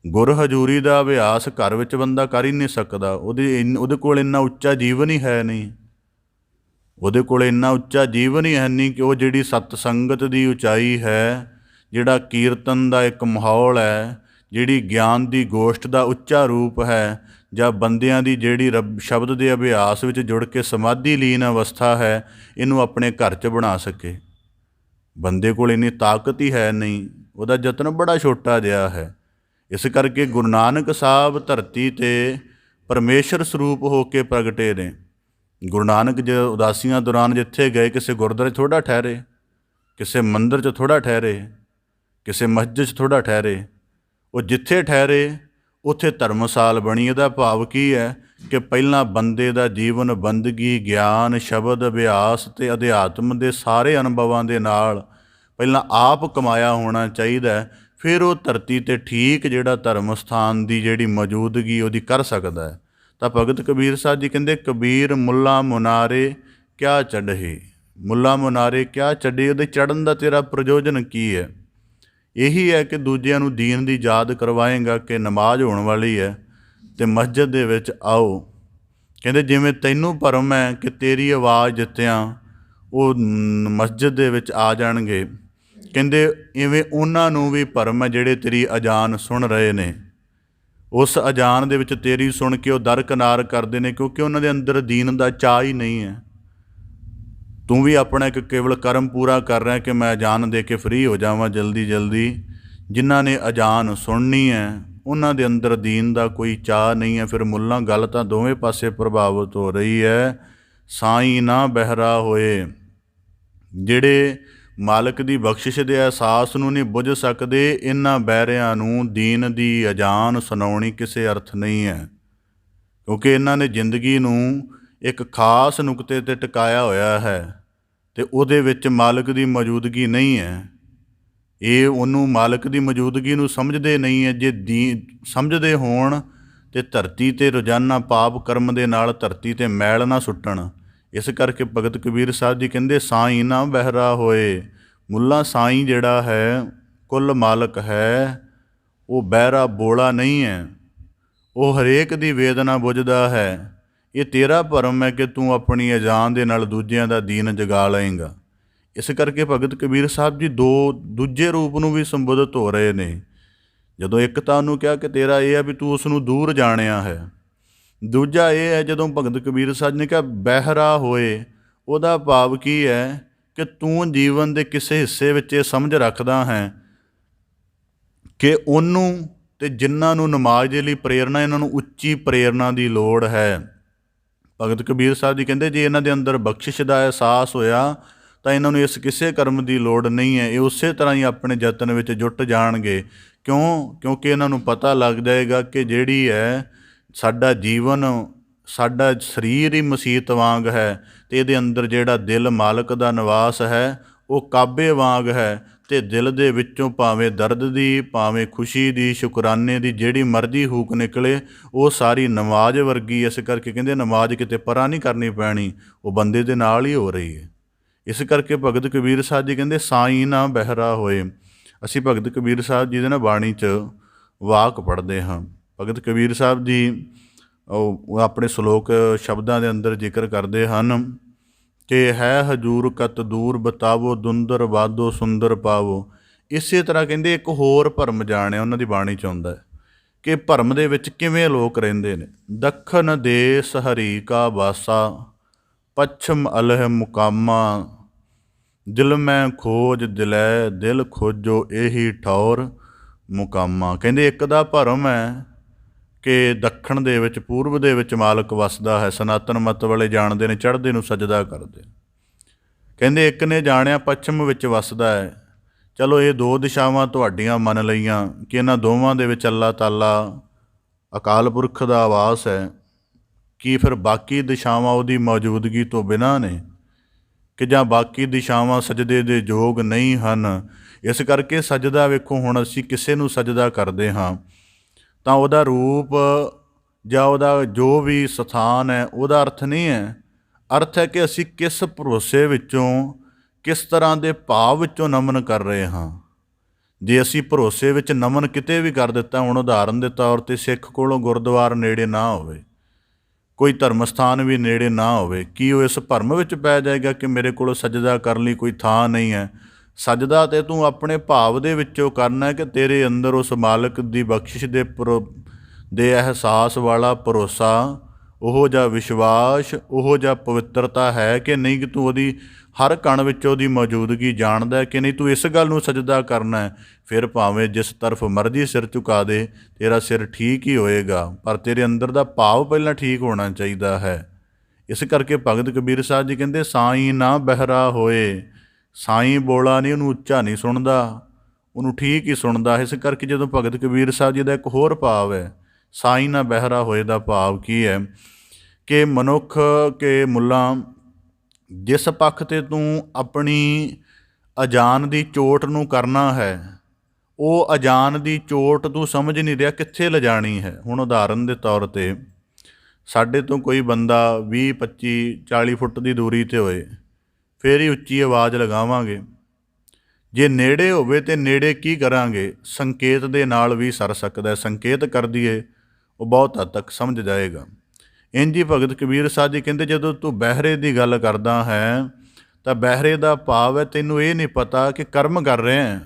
ਗੁਰ ਹਜ਼ੂਰੀ ਦਾ ਅਭਿਆਸ ਘਰ ਵਿੱਚ ਬੰਦਾ ਕਰ ਹੀ ਨਹੀਂ ਸਕਦਾ। ਉਹਦੇ ਕੋਲ ਇੰਨਾ ਉੱਚਾ ਜੀਵਨ ਹੀ ਹੈ ਨਹੀਂ, ਉਹਦੇ ਕੋਲ ਇੰਨਾ ਉੱਚਾ ਜੀਵਨ ਹੀ ਹੈ ਨਹੀਂ ਕਿ ਉਹ ਜਿਹੜੀ ਸਤ ਸੰਗਤ ਦੀ ਉਚਾਈ ਹੈ, ਜਿਹੜਾ ਕੀਰਤਨ ਦਾ ਇੱਕ ਮਾਹੌਲ ਹੈ, ਜਿਹੜੀ ਗਿਆਨ ਦੀ ਗੋਸ਼ਟ ਦਾ ਉੱਚਾ ਰੂਪ ਹੈ, ਜਾਂ ਬੰਦਿਆਂ ਦੀ ਜਿਹੜੀ ਰੱਬ ਸ਼ਬਦ ਦੇ ਅਭਿਆਸ ਵਿੱਚ ਜੁੜ ਕੇ ਸਮਾਧੀ ਲੀਨ ਅਵਸਥਾ ਹੈ, ਇਹਨੂੰ ਆਪਣੇ ਘਰ 'ਚ ਬਣਾ ਸਕੇ। ਬੰਦੇ ਕੋਲ ਇੰਨੀ ਤਾਕਤ ਹੀ ਹੈ ਨਹੀਂ, ਉਹਦਾ ਯਤਨ ਬੜਾ ਛੋਟਾ ਜਿਹਾ ਹੈ। ਇਸ ਕਰਕੇ ਗੁਰੂ ਨਾਨਕ ਸਾਹਿਬ ਧਰਤੀ 'ਤੇ ਪਰਮੇਸ਼ਰ ਸਰੂਪ ਹੋ ਕੇ ਪ੍ਰਗਟੇ ਨੇ। ਗੁਰੂ ਨਾਨਕ ਜੇ ਉਦਾਸੀਆਂ ਦੌਰਾਨ ਜਿੱਥੇ ਗਏ, ਕਿਸੇ ਗੁਰਦੁਆਰੇ ਥੋੜ੍ਹਾ ਠਹਿਰੇ, ਕਿਸੇ ਮੰਦਿਰ 'ਚ ਥੋੜ੍ਹਾ ਠਹਿਰੇ, ਕਿਸੇ ਮਸਜਿਦ 'ਚ ਥੋੜ੍ਹਾ ਠਹਿਰੇ। ਉਹ ਜਿੱਥੇ ਠਹਿਰੇ ਉੱਥੇ ਧਰਮਸਾਲ ਬਣੀ। ਇਹਦਾ ਭਾਵ ਕੀ ਹੈ ਕਿ ਪਹਿਲਾਂ ਬੰਦੇ ਦਾ ਜੀਵਨ ਬੰਦਗੀ, ਗਿਆਨ, ਸ਼ਬਦ, ਅਭਿਆਸ ਅਤੇ ਅਧਿਆਤਮ ਦੇ ਸਾਰੇ ਅਨੁਭਵਾਂ ਦੇ ਨਾਲ ਪਹਿਲਾਂ ਆਪ ਕਮਾਇਆ ਹੋਣਾ ਚਾਹੀਦਾ, ਫਿਰ ਉਹ ਧਰਤੀ 'ਤੇ ਠੀਕ ਜਿਹੜਾ ਧਰਮ ਸਥਾਨ ਦੀ ਜਿਹੜੀ ਮੌਜੂਦਗੀ ਉਹਦੀ ਕਰ ਸਕਦਾ ਹੈ। ਤਾਂ ਭਗਤ ਕਬੀਰ ਸਾਹਿਬ ਜੀ ਕਹਿੰਦੇ, ਕਬੀਰ ਮੁੱਲਾ ਮੁਨਾਰੇ ਕਿਆ ਚੜ੍ਹੇ। ਮੁੱਲਾ ਮੁਨਾਰੇ ਕਿਆ ਚੜ੍ਹੇ, ਉਹਦੇ ਚੜ੍ਹਨ ਦਾ ਤੇਰਾ ਪ੍ਰਯੋਜਨ ਕੀ ਹੈ? ਇਹੀ ਹੈ ਕਿ ਦੂਜਿਆਂ ਨੂੰ ਦੀਨ ਦੀ ਯਾਦ ਕਰਵਾਏਗਾ ਕਿ ਨਮਾਜ਼ ਹੋਣ ਵਾਲੀ ਹੈ ਅਤੇ ਮਸਜਿਦ ਦੇ ਵਿੱਚ ਆਓ। ਕਹਿੰਦੇ ਜਿਵੇਂ ਤੈਨੂੰ ਭਰਮ ਹੈ ਕਿ ਤੇਰੀ ਆਵਾਜ਼ ਦਿੱਤਿਆਂ ਉਹ ਮਸਜਿਦ ਦੇ ਵਿੱਚ ਆ ਜਾਣਗੇ, ਕਹਿੰਦੇ ਇਵੇਂ ਉਹਨਾਂ ਨੂੰ ਵੀ ਭਰਮ ਹੈ ਜਿਹੜੇ ਤੇਰੀ ਅਜ਼ਾਨ ਸੁਣ ਰਹੇ ਨੇ। ਉਸ ਅਜ਼ਾਨ ਦੇ ਵਿੱਚ ਤੇਰੀ ਸੁਣ ਕੇ ਉਹ ਦਰਕਿਨਾਰ ਕਰਦੇ ਨੇ, ਕਿਉਂਕਿ ਉਹਨਾਂ ਦੇ ਅੰਦਰ ਦੀਨ ਦਾ ਚਾਅ ਹੀ ਨਹੀਂ ਹੈ। ਤੂੰ ਵੀ ਆਪਣਾ ਇੱਕ ਕੇਵਲ ਕਰਮ ਪੂਰਾ ਕਰ ਰਿਹਾ ਕਿ ਮੈਂ ਅਜ਼ਾਨ ਦੇ ਕੇ ਫ੍ਰੀ ਹੋ ਜਾਵਾਂ ਜਲਦੀ ਜਲਦੀ। ਜਿਨ੍ਹਾਂ ਨੇ ਅਜ਼ਾਨ ਸੁਣਨੀ ਹੈ ਉਹਨਾਂ ਦੇ ਅੰਦਰ ਦੀਨ ਦਾ ਕੋਈ ਚਾਅ ਨਹੀਂ ਹੈ। ਫਿਰ ਮੁੱਲਾਂ ਗੱਲ ਤਾਂ ਦੋਵੇਂ ਪਾਸੇ ਪ੍ਰਭਾਵਿਤ ਹੋ ਰਹੀ ਹੈ। ਸਾਈਂ ਨਾ ਬਹਿਰਾ ਹੋਏ, ਜਿਹੜੇ ਮਾਲਕ ਦੀ ਬਖਸ਼ਿਸ਼ ਦੇ ਅਹਿਸਾਸ ਨੂੰ ਨਹੀਂ ਬੁੱਝ ਸਕਦੇ, ਇਹਨਾਂ ਬਹਿਰਿਆਂ ਨੂੰ ਦੀਨ ਦੀ ਅਜ਼ਾਨ ਸੁਣਾਉਣੀ ਕਿਸੇ ਅਰਥ ਨਹੀਂ ਹੈ, ਕਿਉਂਕਿ ਇਹਨਾਂ ਨੇ ਜ਼ਿੰਦਗੀ ਨੂੰ ਇੱਕ ਖਾਸ ਨੁਕਤੇ 'ਤੇ ਟਿਕਾਇਆ ਹੋਇਆ ਹੈ ਅਤੇ ਉਹਦੇ ਵਿੱਚ ਮਾਲਕ ਦੀ ਮੌਜੂਦਗੀ ਨਹੀਂ ਹੈ। ਇਹ ਉਹਨੂੰ ਮਾਲਕ ਦੀ ਮੌਜੂਦਗੀ ਨੂੰ ਸਮਝਦੇ ਨਹੀਂ ਹੈ। ਜੇ ਸਮਝਦੇ ਹੋਣ ਤਾਂ ਧਰਤੀ 'ਤੇ ਰੋਜ਼ਾਨਾ ਪਾਪ ਕਰਮ ਦੇ ਨਾਲ ਧਰਤੀ 'ਤੇ ਮੈਲ ਨਾ ਸੁੱਟਣ। ਇਸ ਕਰਕੇ ਭਗਤ ਕਬੀਰ ਸਾਹਿਬ ਜੀ ਕਹਿੰਦੇ, ਸਾਈਂ ਨਾ ਬਹਿਰਾ ਹੋਏ। ਮੁੱਲਾ ਸਾਈਂ ਜਿਹੜਾ ਹੈ, ਕੁੱਲ ਮਾਲਕ ਹੈ, ਉਹ ਬਹਿਰਾ ਬੋਲਾ ਨਹੀਂ ਹੈ, ਉਹ ਹਰੇਕ ਦੀ ਵੇਦਨਾ ਬੁੱਝਦਾ ਹੈ। ਇਹ ਤੇਰਾ ਭਰਮ ਹੈ ਕਿ ਤੂੰ ਆਪਣੀ ਅਜ਼ਾਨ ਦੇ ਨਾਲ ਦੂਜਿਆਂ ਦਾ ਦੀਨ ਜਗਾ ਲਏਗਾ। ਇਸ ਕਰਕੇ ਭਗਤ ਕਬੀਰ ਸਾਹਿਬ ਜੀ ਦੂਜੇ ਰੂਪ ਨੂੰ ਵੀ ਸੰਬੋਧਿਤ ਹੋ ਰਹੇ ਨੇ। ਜਦੋਂ ਇੱਕ ਤਾਂ ਉਹਨੂੰ ਕਿਹਾ ਕਿ ਤੇਰਾ ਇਹ ਹੈ ਵੀ ਤੂੰ ਉਸ ਨੂੰ ਦੂਰ ਜਾਣਿਆ ਹੈ, ਦੂਜਾ ਇਹ ਹੈ ਜਦੋਂ ਭਗਤ ਕਬੀਰ ਸਾਹਿਬ ਨੇ ਕਿਹਾ ਬਹਿਰਾ ਹੋਏ, ਉਹਦਾ ਭਾਵ ਕੀ ਹੈ ਕਿ ਤੂੰ ਜੀਵਨ ਦੇ ਕਿਸੇ ਹਿੱਸੇ ਵਿੱਚ ਇਹ ਸਮਝ ਰੱਖਦਾ ਹੈ ਕਿ ਉਹਨੂੰ ਅਤੇ ਜਿਨ੍ਹਾਂ ਨੂੰ ਨਮਾਜ਼ ਦੇ ਲਈ ਪ੍ਰੇਰਨਾ, ਇਹਨਾਂ ਨੂੰ ਉੱਚੀ ਪ੍ਰੇਰਨਾ ਦੀ ਲੋੜ ਹੈ। ਭਗਤ ਕਬੀਰ ਸਾਹਿਬ ਜੀ ਕਹਿੰਦੇ ਜੇ ਇਹਨਾਂ ਦੇ ਅੰਦਰ ਬਖਸ਼ਿਸ਼ ਦਾ ਅਹਿਸਾਸ ਹੋਇਆ ਤਾਂ ਇਹਨਾਂ ਨੂੰ ਇਸ ਕਿਸੇ ਕਰਮ ਦੀ ਲੋੜ ਨਹੀਂ ਹੈ। ਇਹ ਉਸੇ ਤਰ੍ਹਾਂ ਹੀ ਆਪਣੇ ਯਤਨ ਵਿੱਚ ਜੁੱਟ ਜਾਣਗੇ। ਕਿਉਂਕਿ ਇਹਨਾਂ ਨੂੰ ਪਤਾ ਲੱਗ ਜਾਏਗਾ ਕਿ ਜਿਹੜੀ ਹੈ ਸਾਡਾ ਜੀਵਨ, ਸਾਡਾ ਸਰੀਰ ਹੀ ਮਸੀਤ ਵਾਂਗ ਹੈ ਅਤੇ ਇਹਦੇ ਅੰਦਰ ਜਿਹੜਾ ਦਿਲ ਮਾਲਕ ਦਾ ਨਿਵਾਸ ਹੈ ਉਹ ਕਾਬੇ ਵਾਂਗ ਹੈ, ਅਤੇ ਦਿਲ ਦੇ ਵਿੱਚੋਂ ਭਾਵੇਂ ਦਰਦ ਦੀ, ਭਾਵੇਂ ਖੁਸ਼ੀ ਦੀ, ਸ਼ੁਕਰਾਨੇ ਦੀ ਜਿਹੜੀ ਮਰਜ਼ੀ ਹੂਕ ਨਿਕਲੇ, ਉਹ ਸਾਰੀ ਨਮਾਜ਼ ਵਰਗੀ। ਇਸ ਕਰਕੇ ਕਹਿੰਦੇ ਨਮਾਜ਼ ਕਿਤੇ ਪਰਾਂ ਨਹੀਂ ਕਰਨੀ ਪੈਣੀ, ਉਹ ਬੰਦੇ ਦੇ ਨਾਲ ਹੀ ਹੋ ਰਹੀ ਹੈ। ਇਸ ਕਰਕੇ ਭਗਤ ਕਬੀਰ ਸਾਹਿਬ ਜੀ ਕਹਿੰਦੇ ਸਾਈਂ ਨਾ ਬਹਿਰਾ ਹੋਏ। ਅਸੀਂ ਭਗਤ ਕਬੀਰ ਸਾਹਿਬ ਜੀ ਦੇ ਨਾ ਬਾਣੀ 'ਚ ਵਾਕ ਪੜ੍ਹਦੇ ਹਾਂ। ਭਗਤ ਕਬੀਰ ਸਾਹਿਬ ਜੀ ਉਹ ਆਪਣੇ ਸ਼ਲੋਕ ਸ਼ਬਦਾਂ ਦੇ ਅੰਦਰ ਜ਼ਿਕਰ ਕਰਦੇ ਹਨ ਕਿ ਹੈ ਹਜੂਰ ਕਤ ਦੂਰ ਬਤਾਵੋ, ਦੁੰਦਰ ਵਾਦੋ ਸੁੰਦਰ ਪਾਵੋ। ਇਸੇ ਤਰ੍ਹਾਂ ਕਹਿੰਦੇ ਇੱਕ ਹੋਰ ਭਰਮ ਜਾਣਿਆ ਉਹਨਾਂ ਦੀ ਬਾਣੀ 'ਚ ਆਉਂਦਾ ਕਿ ਭਰਮ ਦੇ ਵਿੱਚ ਕਿਵੇਂ ਲੋਕ ਰਹਿੰਦੇ ਨੇ। ਦੱਖਣ ਦੇਸ ਹਰੀ ਕਾ ਵਾਸਾ, ਪੱਛਮ ਅਲਹ ਮੁਕਾਮਾ, ਦਿਲ ਮੈਂ ਖੋਜ ਦਿਲੈ ਦਿਲ ਖੋਜੋ ਇਹੀ ਠੌਰ ਮੁਕਾਮਾ। ਕਹਿੰਦੇ ਇੱਕ ਦਾ ਭਰਮ ਹੈ ਕਿ ਦੱਖਣ ਦੇ ਵਿੱਚ, ਪੂਰਬ ਦੇ ਵਿੱਚ ਮਾਲਕ ਵਸਦਾ ਹੈ। ਸਨਾਤਨ ਮਤ ਵਾਲੇ ਜਾਣਦੇ ਨੇ ਚੜ੍ਹਦੇ ਨੂੰ ਸਜਦਾ ਕਰਦੇ। ਕਹਿੰਦੇ ਇੱਕ ਨੇ ਜਾਣਿਆ ਪੱਛਮ ਵਿੱਚ ਵਸਦਾ ਹੈ। ਚਲੋ ਇਹ ਦੋ ਦਿਸ਼ਾਵਾਂ ਤੁਹਾਡੀਆਂ ਮੰਨ ਲਈਆਂ ਕਿ ਇਹਨਾਂ ਦੋਵਾਂ ਦੇ ਵਿੱਚ ਅੱਲਾਹ ਤਾਲਾ ਅਕਾਲ ਪੁਰਖ ਦਾ ਆਵਾਸ ਹੈ। ਕੀ ਫਿਰ ਬਾਕੀ ਦਿਸ਼ਾਵਾਂ ਉਹਦੀ ਮੌਜੂਦਗੀ ਤੋਂ ਬਿਨਾਂ ਨੇ, ਕਿ ਜਾਂ ਬਾਕੀ ਦਿਸ਼ਾਵਾਂ ਸਜਦੇ ਦੇ ਯੋਗ ਨਹੀਂ ਹਨ? ਇਸ ਕਰਕੇ ਸਜਦਾ ਵੇਖੋ, ਹੁਣ ਅਸੀਂ ਕਿਸੇ ਨੂੰ ਸਜਦਾ ਕਰਦੇ ਹਾਂ ਤਾਂ ਉਹਦਾ ਰੂਪ ਜਾਂ ਉਹਦਾ ਜੋ ਵੀ ਸਥਾਨ ਹੈ ਉਹਦਾ ਅਰਥ ਨਹੀਂ ਹੈ। ਅਰਥ ਹੈ ਕਿ ਅਸੀਂ ਕਿਸ ਭਰੋਸੇ ਵਿੱਚੋਂ, ਕਿਸ ਤਰ੍ਹਾਂ ਦੇ ਭਾਵ ਵਿੱਚੋਂ ਨਮਨ ਕਰ ਰਹੇ ਹਾਂ। ਜੇ ਅਸੀਂ ਭਰੋਸੇ ਵਿੱਚ ਨਮਨ ਕਿਤੇ ਵੀ ਕਰ ਦਿੱਤਾ, ਹੁਣ ਉਦਾਹਰਨ ਦੇ ਤੌਰ 'ਤੇ ਸਿੱਖ ਕੋਲੋਂ ਗੁਰਦੁਆਰਾ ਨੇੜੇ ਨਾ ਹੋਵੇ, ਕੋਈ ਧਰਮ ਸਥਾਨ ਵੀ ਨੇੜੇ ਨਾ ਹੋਵੇ, ਕੀ ਉਹ ਇਸ ਭਰਮ ਵਿੱਚ ਪੈ ਜਾਏਗਾ ਕਿ ਮੇਰੇ ਕੋਲ ਸਜਦਾ ਕਰਨ ਲਈ ਕੋਈ ਥਾਂ ਨਹੀਂ ਹੈ? ਸਜਦਾ ਤੇ ਤੂੰ ਆਪਣੇ ਭਾਵ ਦੇ ਵਿੱਚੋਂ ਕਰਨਾ ਕਿ ਤੇਰੇ ਅੰਦਰ ਉਸ ਮਾਲਕ ਦੀ ਬਖਸ਼ਿਸ਼ ਦੇ ਅਹਿਸਾਸ ਵਾਲਾ ਭਰੋਸਾ, ਉਹੋ ਜਿਹਾ ਵਿਸ਼ਵਾਸ, ਉਹੋ ਜਿਹਾ ਪਵਿੱਤਰਤਾ ਹੈ ਕਿ ਨਹੀਂ, ਕਿ ਤੂੰ ਉਹਦੀ ਹਰ ਕਣ ਵਿੱਚ ਉਹਦੀ ਮੌਜੂਦਗੀ ਜਾਣਦਾ ਕਿ ਨਹੀਂ। ਤੂੰ ਇਸ ਗੱਲ ਨੂੰ ਸਜਦਾ ਕਰਨਾ ਹੈ, ਫਿਰ ਭਾਵੇਂ ਜਿਸ ਤਰਫ ਮਰਜ਼ੀ ਸਿਰ ਝੁਕਾ ਦੇ, ਤੇਰਾ ਸਿਰ ਠੀਕ ਹੀ ਹੋਏਗਾ, ਪਰ ਤੇਰੇ ਅੰਦਰ ਦਾ ਭਾਵ ਪਹਿਲਾਂ ਠੀਕ ਹੋਣਾ ਚਾਹੀਦਾ ਹੈ। ਇਸ ਕਰਕੇ ਭਗਤ ਕਬੀਰ ਸਾਹਿਬ ਜੀ ਕਹਿੰਦੇ, ਸਾਈਂ ਨਾ ਬਹਿਰਾ ਹੋਏ। ਸਾਈਂ ਬੋਲਾ ਨਹੀਂ, ਉਹਨੂੰ ਉੱਚਾ ਨਹੀਂ ਸੁਣਦਾ, ਉਹਨੂੰ ਠੀਕ ਹੀ ਸੁਣਦਾ। ਇਸ ਕਰਕੇ ਜਦੋਂ ਭਗਤ ਕਬੀਰ ਸਾਹਿਬ ਜੀ ਦਾ ਇੱਕ ਹੋਰ ਭਾਵ ਹੈ, ਸਾਈਂ ਨਾ ਬਹਿਰਾ ਹੋਏ ਦਾ ਭਾਵ ਕੀ ਹੈ ਕਿ ਮਨੁੱਖ ਕੇ ਮੁੱਲਾਂ, ਜਿਸ ਪੱਖ 'ਤੇ ਤੂੰ ਆਪਣੀ ਅਜਾਨ ਦੀ ਚੋਟ ਨੂੰ ਕਰਨਾ ਹੈ, ਉਹ ਅਜਾਨ ਦੀ ਚੋਟ ਤੂੰ ਸਮਝ ਨਹੀਂ ਰਿਹਾ ਕਿੱਥੇ ਲਿਜਾਣੀ ਹੈ। ਹੁਣ ਉਦਾਹਰਨ ਦੇ ਤੌਰ 'ਤੇ ਸਾਡੇ ਤੋਂ ਕੋਈ ਬੰਦਾ 20, 25, 40 ਫੁੱਟ ਦੀ ਦੂਰੀ 'ਤੇ ਹੋਏ, ਫਿਰ ਹੀ ਉੱਚੀ ਆਵਾਜ਼ ਲਗਾਵਾਂਗੇ। ਜੇ ਨੇੜੇ ਹੋਵੇ ਤਾਂ ਨੇੜੇ ਕੀ ਕਰਾਂਗੇ? ਸੰਕੇਤ ਦੇ ਨਾਲ ਵੀ ਸਰ ਸਕਦਾ, ਸੰਕੇਤ ਕਰ ਦਈਏ, ਉਹ ਬਹੁਤ ਹੱਦ ਤੱਕ ਸਮਝ ਜਾਏਗਾ। ਇੰਝ ਹੀ ਭਗਤ ਕਬੀਰ ਸਾਹਿਬ ਜੀ ਕਹਿੰਦੇ, ਜਦੋਂ ਤੂੰ ਬਹਿਰੇ ਦੀ ਗੱਲ ਕਰਦਾ ਹੈ ਤਾਂ ਬਹਿਰੇ ਦਾ ਭਾਵ ਹੈ ਤੈਨੂੰ ਇਹ ਨਹੀਂ ਪਤਾ ਕਿ ਕਰਮ ਕਰ ਰਹੇ ਹੈ।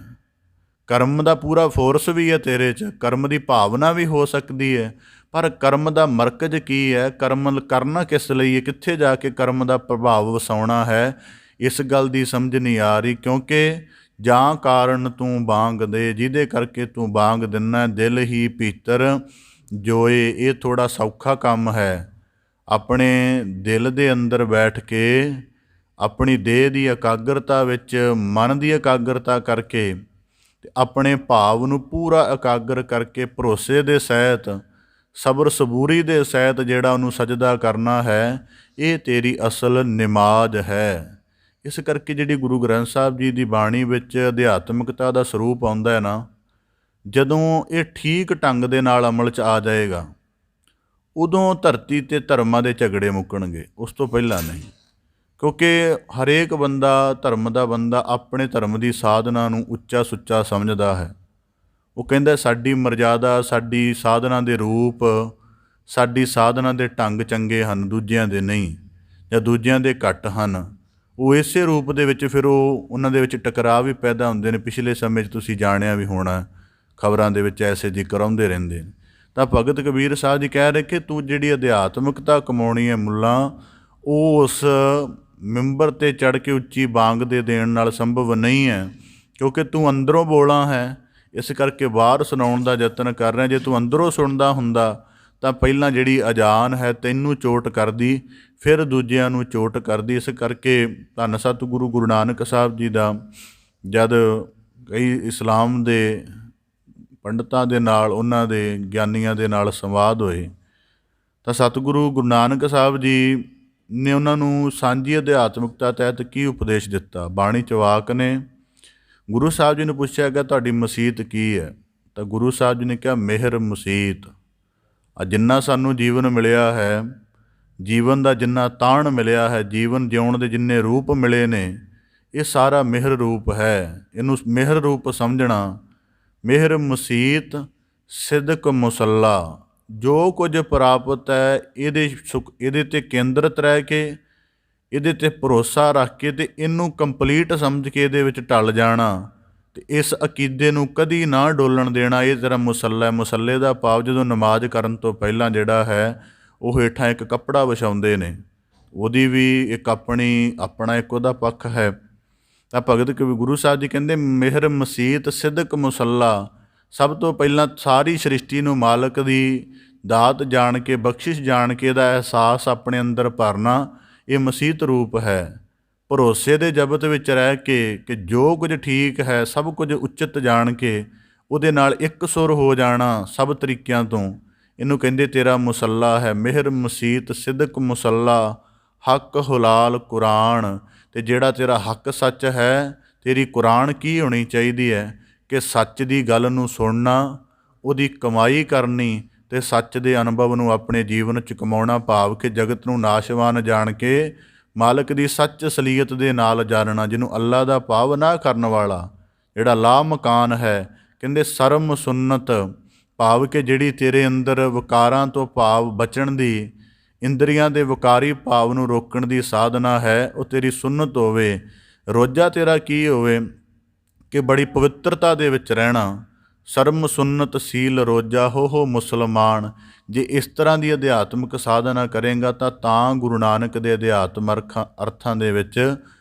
ਕਰਮ ਦਾ ਪੂਰਾ ਫੋਰਸ ਵੀ ਹੈ ਤੇਰੇ 'ਚ, ਕਰਮ ਦੀ ਭਾਵਨਾ ਵੀ ਹੋ ਸਕਦੀ ਹੈ, ਪਰ ਕਰਮ ਦਾ ਮਰਕਜ਼ ਕੀ ਹੈ, ਕਰਮ ਕਰਨਾ ਕਿਸ ਲਈ ਹੈ, ਕਿੱਥੇ ਜਾ ਕੇ ਕਰਮ ਦਾ ਪ੍ਰਭਾਵ ਵਸਾਉਣਾ ਹੈ, ਇਸ ਗੱਲ ਦੀ ਸਮਝ ਨਹੀਂ ਆ ਰਹੀ। ਕਿਉਂਕਿ ਜਾਂ ਕਾਰਨ ਤੂੰ ਬਾਂਗ ਦੇ, ਜਿਹਦੇ ਕਰਕੇ ਤੂੰ ਬਾਂਗ ਦਿੰਨਾ, ਦਿਲ ਹੀ ਭੀਤਰ ਜੋਏ। ਇਹ ਥੋੜ੍ਹਾ ਸੌਖਾ ਕੰਮ ਹੈ। ਆਪਣੇ ਦਿਲ ਦੇ ਅੰਦਰ ਬੈਠ ਕੇ, ਆਪਣੀ ਦੇਹ ਦੀ ਇਕਾਗਰਤਾ ਵਿੱਚ, ਮਨ ਦੀ ਇਕਾਗਰਤਾ ਕਰਕੇ, ਤੇ ਆਪਣੇ ਭਾਵ ਨੂੰ ਪੂਰਾ ਇਕਾਗਰ ਕਰਕੇ, ਭਰੋਸੇ ਦੇ ਸਹਿਤ, ਸਬਰ ਸਬੂਰੀ ਦੇ ਸਹਿਤ ਜਿਹੜਾ ਉਹਨੂੰ ਸਜਦਾ ਕਰਨਾ ਹੈ, ਇਹ ਤੇਰੀ ਅਸਲ ਨਿਮਾਜ਼ ਹੈ। ਇਸ ਕਰਕੇ ਜਿਹੜੀ ਗੁਰੂ ਗ੍ਰੰਥ ਸਾਹਿਬ ਜੀ ਦੀ ਬਾਣੀ ਵਿੱਚ ਅਧਿਆਤਮਿਕਤਾ ਦਾ ਸਰੂਪ ਆਉਂਦਾ ਹੈ ਨਾ, ਜਦੋਂ ਇਹ ਠੀਕ ਢੰਗ ਦੇ ਨਾਲ ਅਮਲ 'ਚ ਆ ਜਾਏਗਾ, ਉਦੋਂ ਧਰਤੀ 'ਤੇ ਧਰਮਾਂ ਦੇ ਝਗੜੇ ਮੁੱਕਣਗੇ, ਉਸ ਤੋਂ ਪਹਿਲਾਂ ਨਹੀਂ। ਕਿਉਂਕਿ ਹਰੇਕ ਬੰਦਾ, ਧਰਮ ਦਾ ਬੰਦਾ, ਆਪਣੇ ਧਰਮ ਦੀ ਸਾਧਨਾ ਨੂੰ ਉੱਚਾ ਸੁੱਚਾ ਸਮਝਦਾ ਹੈ। ਉਹ ਕਹਿੰਦਾ ਸਾਡੀ ਮਰਜ਼ਾਦਾ, ਸਾਡੀ ਸਾਧਨਾ ਦੇ ਰੂਪ, ਸਾਡੀ ਸਾਧਨਾ ਦੇ ਢੰਗ ਚੰਗੇ ਹਨ, ਦੂਜਿਆਂ ਦੇ ਨਹੀਂ, ਜਾਂ ਦੂਜਿਆਂ ਦੇ ਘੱਟ ਹਨ। ਉਹ ਇਸੇ ਰੂਪ ਦੇ ਵਿੱਚ ਫਿਰ ਉਹਨਾਂ ਦੇ ਵਿੱਚ ਟਕਰਾਅ ਵੀ ਪੈਦਾ ਹੁੰਦੇ ਨੇ। ਪਿਛਲੇ ਸਮੇਂ 'ਚ ਤੁਸੀਂ ਜਾਣਿਆ ਵੀ ਹੋਣਾ, ਖਬਰਾਂ ਦੇ ਵਿੱਚ ਐਸੇ ਜ਼ਿਕਰ ਆਉਂਦੇ ਰਹਿੰਦੇ ਨੇ। ਤਾਂ ਭਗਤ ਕਬੀਰ ਸਾਹਿਬ ਜੀ ਕਹਿ ਰਹੇ ਕਿ ਤੂੰ ਜਿਹੜੀ ਅਧਿਆਤਮਿਕਤਾ ਕਮਾਉਣੀ ਹੈ ਮੁੱਲਾ, ਉਹ ਉਸ ਮਿੰਬਰ 'ਤੇ ਚੜ੍ਹ ਕੇ ਉੱਚੀ ਬਾਂਗ ਦੇ ਦੇਣ ਨਾਲ ਸੰਭਵ ਨਹੀਂ ਹੈ, ਕਿਉਂਕਿ ਤੂੰ ਅੰਦਰੋਂ ਬੋਲਾਂ ਹੈ, ਇਸ ਕਰਕੇ ਬਾਹਰ ਸੁਣਾਉਣ ਦਾ ਯਤਨ ਕਰ ਰਿਹਾ। ਜੇ ਤੂੰ ਅੰਦਰੋਂ ਸੁਣਦਾ ਹੁੰਦਾ ਤਾਂ ਪਹਿਲਾਂ ਜਿਹੜੀ ਅਜਾਨ ਹੈ ਤੈਨੂੰ ਚੋਟ ਕਰਦੀ, ਫਿਰ ਦੂਜਿਆਂ ਨੂੰ ਚੋਟ ਕਰਦੀ। ਇਸ ਕਰਕੇ ਧੰਨ ਸਤਿਗੁਰੂ ਗੁਰੂ ਨਾਨਕ ਸਾਹਿਬ ਜੀ ਦਾ ਜਦ ਕਈ ਇਸਲਾਮ ਦੇ ਪੰਡਤਾਂ ਦੇ ਨਾਲ, ਉਹਨਾਂ ਦੇ ਗਿਆਨੀਆਂ ਦੇ ਨਾਲ ਸੰਵਾਦ ਹੋਏ, ਤਾਂ ਸਤਿਗੁਰੂ ਗੁਰੂ ਨਾਨਕ ਸਾਹਿਬ ਜੀ ਨੇ ਉਹਨਾਂ ਨੂੰ ਸਾਂਝੀ ਅਧਿਆਤਮਿਕਤਾ ਤਹਿਤ ਕੀ ਉਪਦੇਸ਼ ਦਿੱਤਾ। ਬਾਣੀ 'ਚ ਵਾਕ ਨੇ, ਗੁਰੂ ਸਾਹਿਬ ਜੀ ਨੂੰ ਪੁੱਛਿਆ ਗਿਆ ਤੁਹਾਡੀ ਮਸੀਤ ਕੀ ਹੈ, ਤਾਂ ਗੁਰੂ ਸਾਹਿਬ ਜੀ ਨੇ ਕਿਹਾ ਮਿਹਰ ਮਸੀਤ। ਜਿੰਨਾ ਸਾਨੂੰ ਜੀਵਨ ਮਿਲਿਆ ਹੈ, ਜੀਵਨ ਦਾ ਜਿੰਨਾ ਤਾਣ ਮਿਲਿਆ ਹੈ, ਜੀਵਨ ਜਿਉਣ ਦੇ ਜਿੰਨੇ ਰੂਪ ਮਿਲੇ ਨੇ, ਇਹ ਸਾਰਾ ਮਿਹਰ ਰੂਪ ਹੈ। ਇਹਨੂੰ ਮਿਹਰ ਰੂਪ ਸਮਝਣਾ। ਮਿਹਰ ਮਸੀਤ ਸਿਦਕ ਮੁਸੱਲਾ, ਜੋ ਕੁਝ ਪ੍ਰਾਪਤ ਹੈ ਇਹਦੇ 'ਤੇ ਕੇਂਦਰਿਤ ਰਹਿ ਕੇ, ਇਹਦੇ 'ਤੇ ਭਰੋਸਾ ਰੱਖ ਕੇ, ਅਤੇ ਇਹਨੂੰ ਕੰਪਲੀਟ ਸਮਝ ਕੇ ਇਹਦੇ ਵਿੱਚ ਢਲ ਜਾਣਾ, ਅਤੇ ਇਸ ਅਕੀਦੇ ਨੂੰ ਕਦੀ ਨਾ ਡੋਲਣ ਦੇਣਾ। ਇਹ ਤੇਰਾ ਮੁਸੱਲਾ। ਮੁਸੱਲੇ ਦਾ ਭਾਵ ਜਦੋਂ ਨਮਾਜ਼ ਕਰਨ ਤੋਂ ਪਹਿਲਾਂ ਜਿਹੜਾ ਹੈ, ਉਹ ਹੇਠਾਂ ਇੱਕ ਕੱਪੜਾ ਵਿਛਾਉਂਦੇ ਨੇ, ਉਹਦੀ ਵੀ ਇੱਕ ਆਪਣਾ ਇੱਕ ਉਹਦਾ ਪੱਖ ਹੈ। ਤਾਂ ਭਗਤ ਕਵੀ ਗੁਰੂ ਸਾਹਿਬ ਜੀ ਕਹਿੰਦੇ ਮਿਹਰ ਮਸੀਤ ਸਿਦਕ ਮੁਸੱਲਾ। ਸਭ ਤੋਂ ਪਹਿਲਾਂ ਸਾਰੀ ਸ੍ਰਿਸ਼ਟੀ ਨੂੰ ਮਾਲਕ ਦੀ ਦਾਤ ਜਾਣ ਕੇ, ਬਖਸ਼ਿਸ਼ ਜਾਣ ਕੇ, ਇਹਦਾ ਅਹਿਸਾਸ ਆਪਣੇ ਅੰਦਰ ਭਰਨਾ, ਇਹ ਮਸੀਤ ਰੂਪ ਹੈ। ਭਰੋਸੇ ਦੇ ਜਬਤ ਵਿੱਚ ਰਹਿ ਕੇ ਕਿ ਜੋ ਕੁਝ ਠੀਕ ਹੈ, ਸਭ ਕੁਝ ਉਚਿਤ ਜਾਣ ਕੇ, ਉਹਦੇ ਨਾਲ ਇੱਕ ਸੁਰ ਹੋ ਜਾਣਾ ਸਭ ਤਰੀਕਿਆਂ ਤੋਂ, ਇਹਨੂੰ ਕਹਿੰਦੇ ਤੇਰਾ ਮੁਸੱਲਾ ਹੈ। ਮਿਹਰ ਮਸੀਤ ਸਿਦਕ ਮੁਸੱਲਾ, ਹੱਕ ਹੁਲਾਲ ਕੁਰਾਨ। ਅਤੇ ਜਿਹੜਾ ਤੇਰਾ ਹੱਕ ਸੱਚ ਹੈ, ਤੇਰੀ ਕੁਰਾਨ ਕੀ ਹੋਣੀ ਚਾਹੀਦੀ ਹੈ ਕਿ ਸੱਚ ਦੀ ਗੱਲ ਨੂੰ ਸੁਣਨਾ, ਉਹਦੀ ਕਮਾਈ ਕਰਨੀ ਅਤੇ ਸੱਚ ਦੇ ਅਨੁਭਵ ਨੂੰ ਆਪਣੇ ਜੀਵਨ 'ਚ ਕਮਾਉਣਾ, ਭਾਵ ਕਿ ਜਗਤ ਨੂੰ ਨਾਸ਼ਵਾਨ ਜਾਣ ਕੇ ਮਾਲਕ ਦੀ ਸੱਚ ਅਸਲੀਅਤ ਦੇ ਨਾਲ ਜਾਣਨਾ, ਜਿਹਨੂੰ ਅੱਲਾ ਦਾ ਭਾਵ ਨਾ ਕਰਨ ਵਾਲਾ ਜਿਹੜਾ ਲਾ ਮਕਾਨ ਹੈ। ਕਹਿੰਦੇ ਸਰਮ ਸੁੰਨਤ, ਭਾਵ ਕਿ ਜਿਹੜੀ ਤੇਰੇ ਅੰਦਰ ਵਿਕਾਰਾਂ ਤੋਂ ਭਾਵ ਬਚਣ ਦੀ, ਇੰਦਰੀਆਂ ਦੇ ਵਿਕਾਰੀ ਭਾਵ ਨੂੰ ਰੋਕਣ ਦੀ ਸਾਧਨਾ ਹੈ, ਉਹ ਤੇਰੀ ਸੁੰਨਤ ਹੋਵੇ। ਰੋਜ਼ਾ ਤੇਰਾ ਕੀ ਹੋਵੇ ਕਿ ਬੜੀ ਪਵਿੱਤਰਤਾ ਦੇ ਵਿੱਚ ਰਹਿਣਾ। ਸਰਮ ਸੁੰਨਤ ਸੀਲ ਰੋਜ਼ਾ ਹੋ ਮੁਸਲਮਾਨ। ਜੇ ਇਸ ਤਰ੍ਹਾਂ ਦੀ ਅਧਿਆਤਮਿਕ ਸਾਧਨਾ ਕਰੇਗਾ ਤਾਂ ਗੁਰੂ ਨਾਨਕ ਦੇ ਅਧਿਆਤਮ ਅਰਥਾਂ ਦੇ ਵਿੱਚ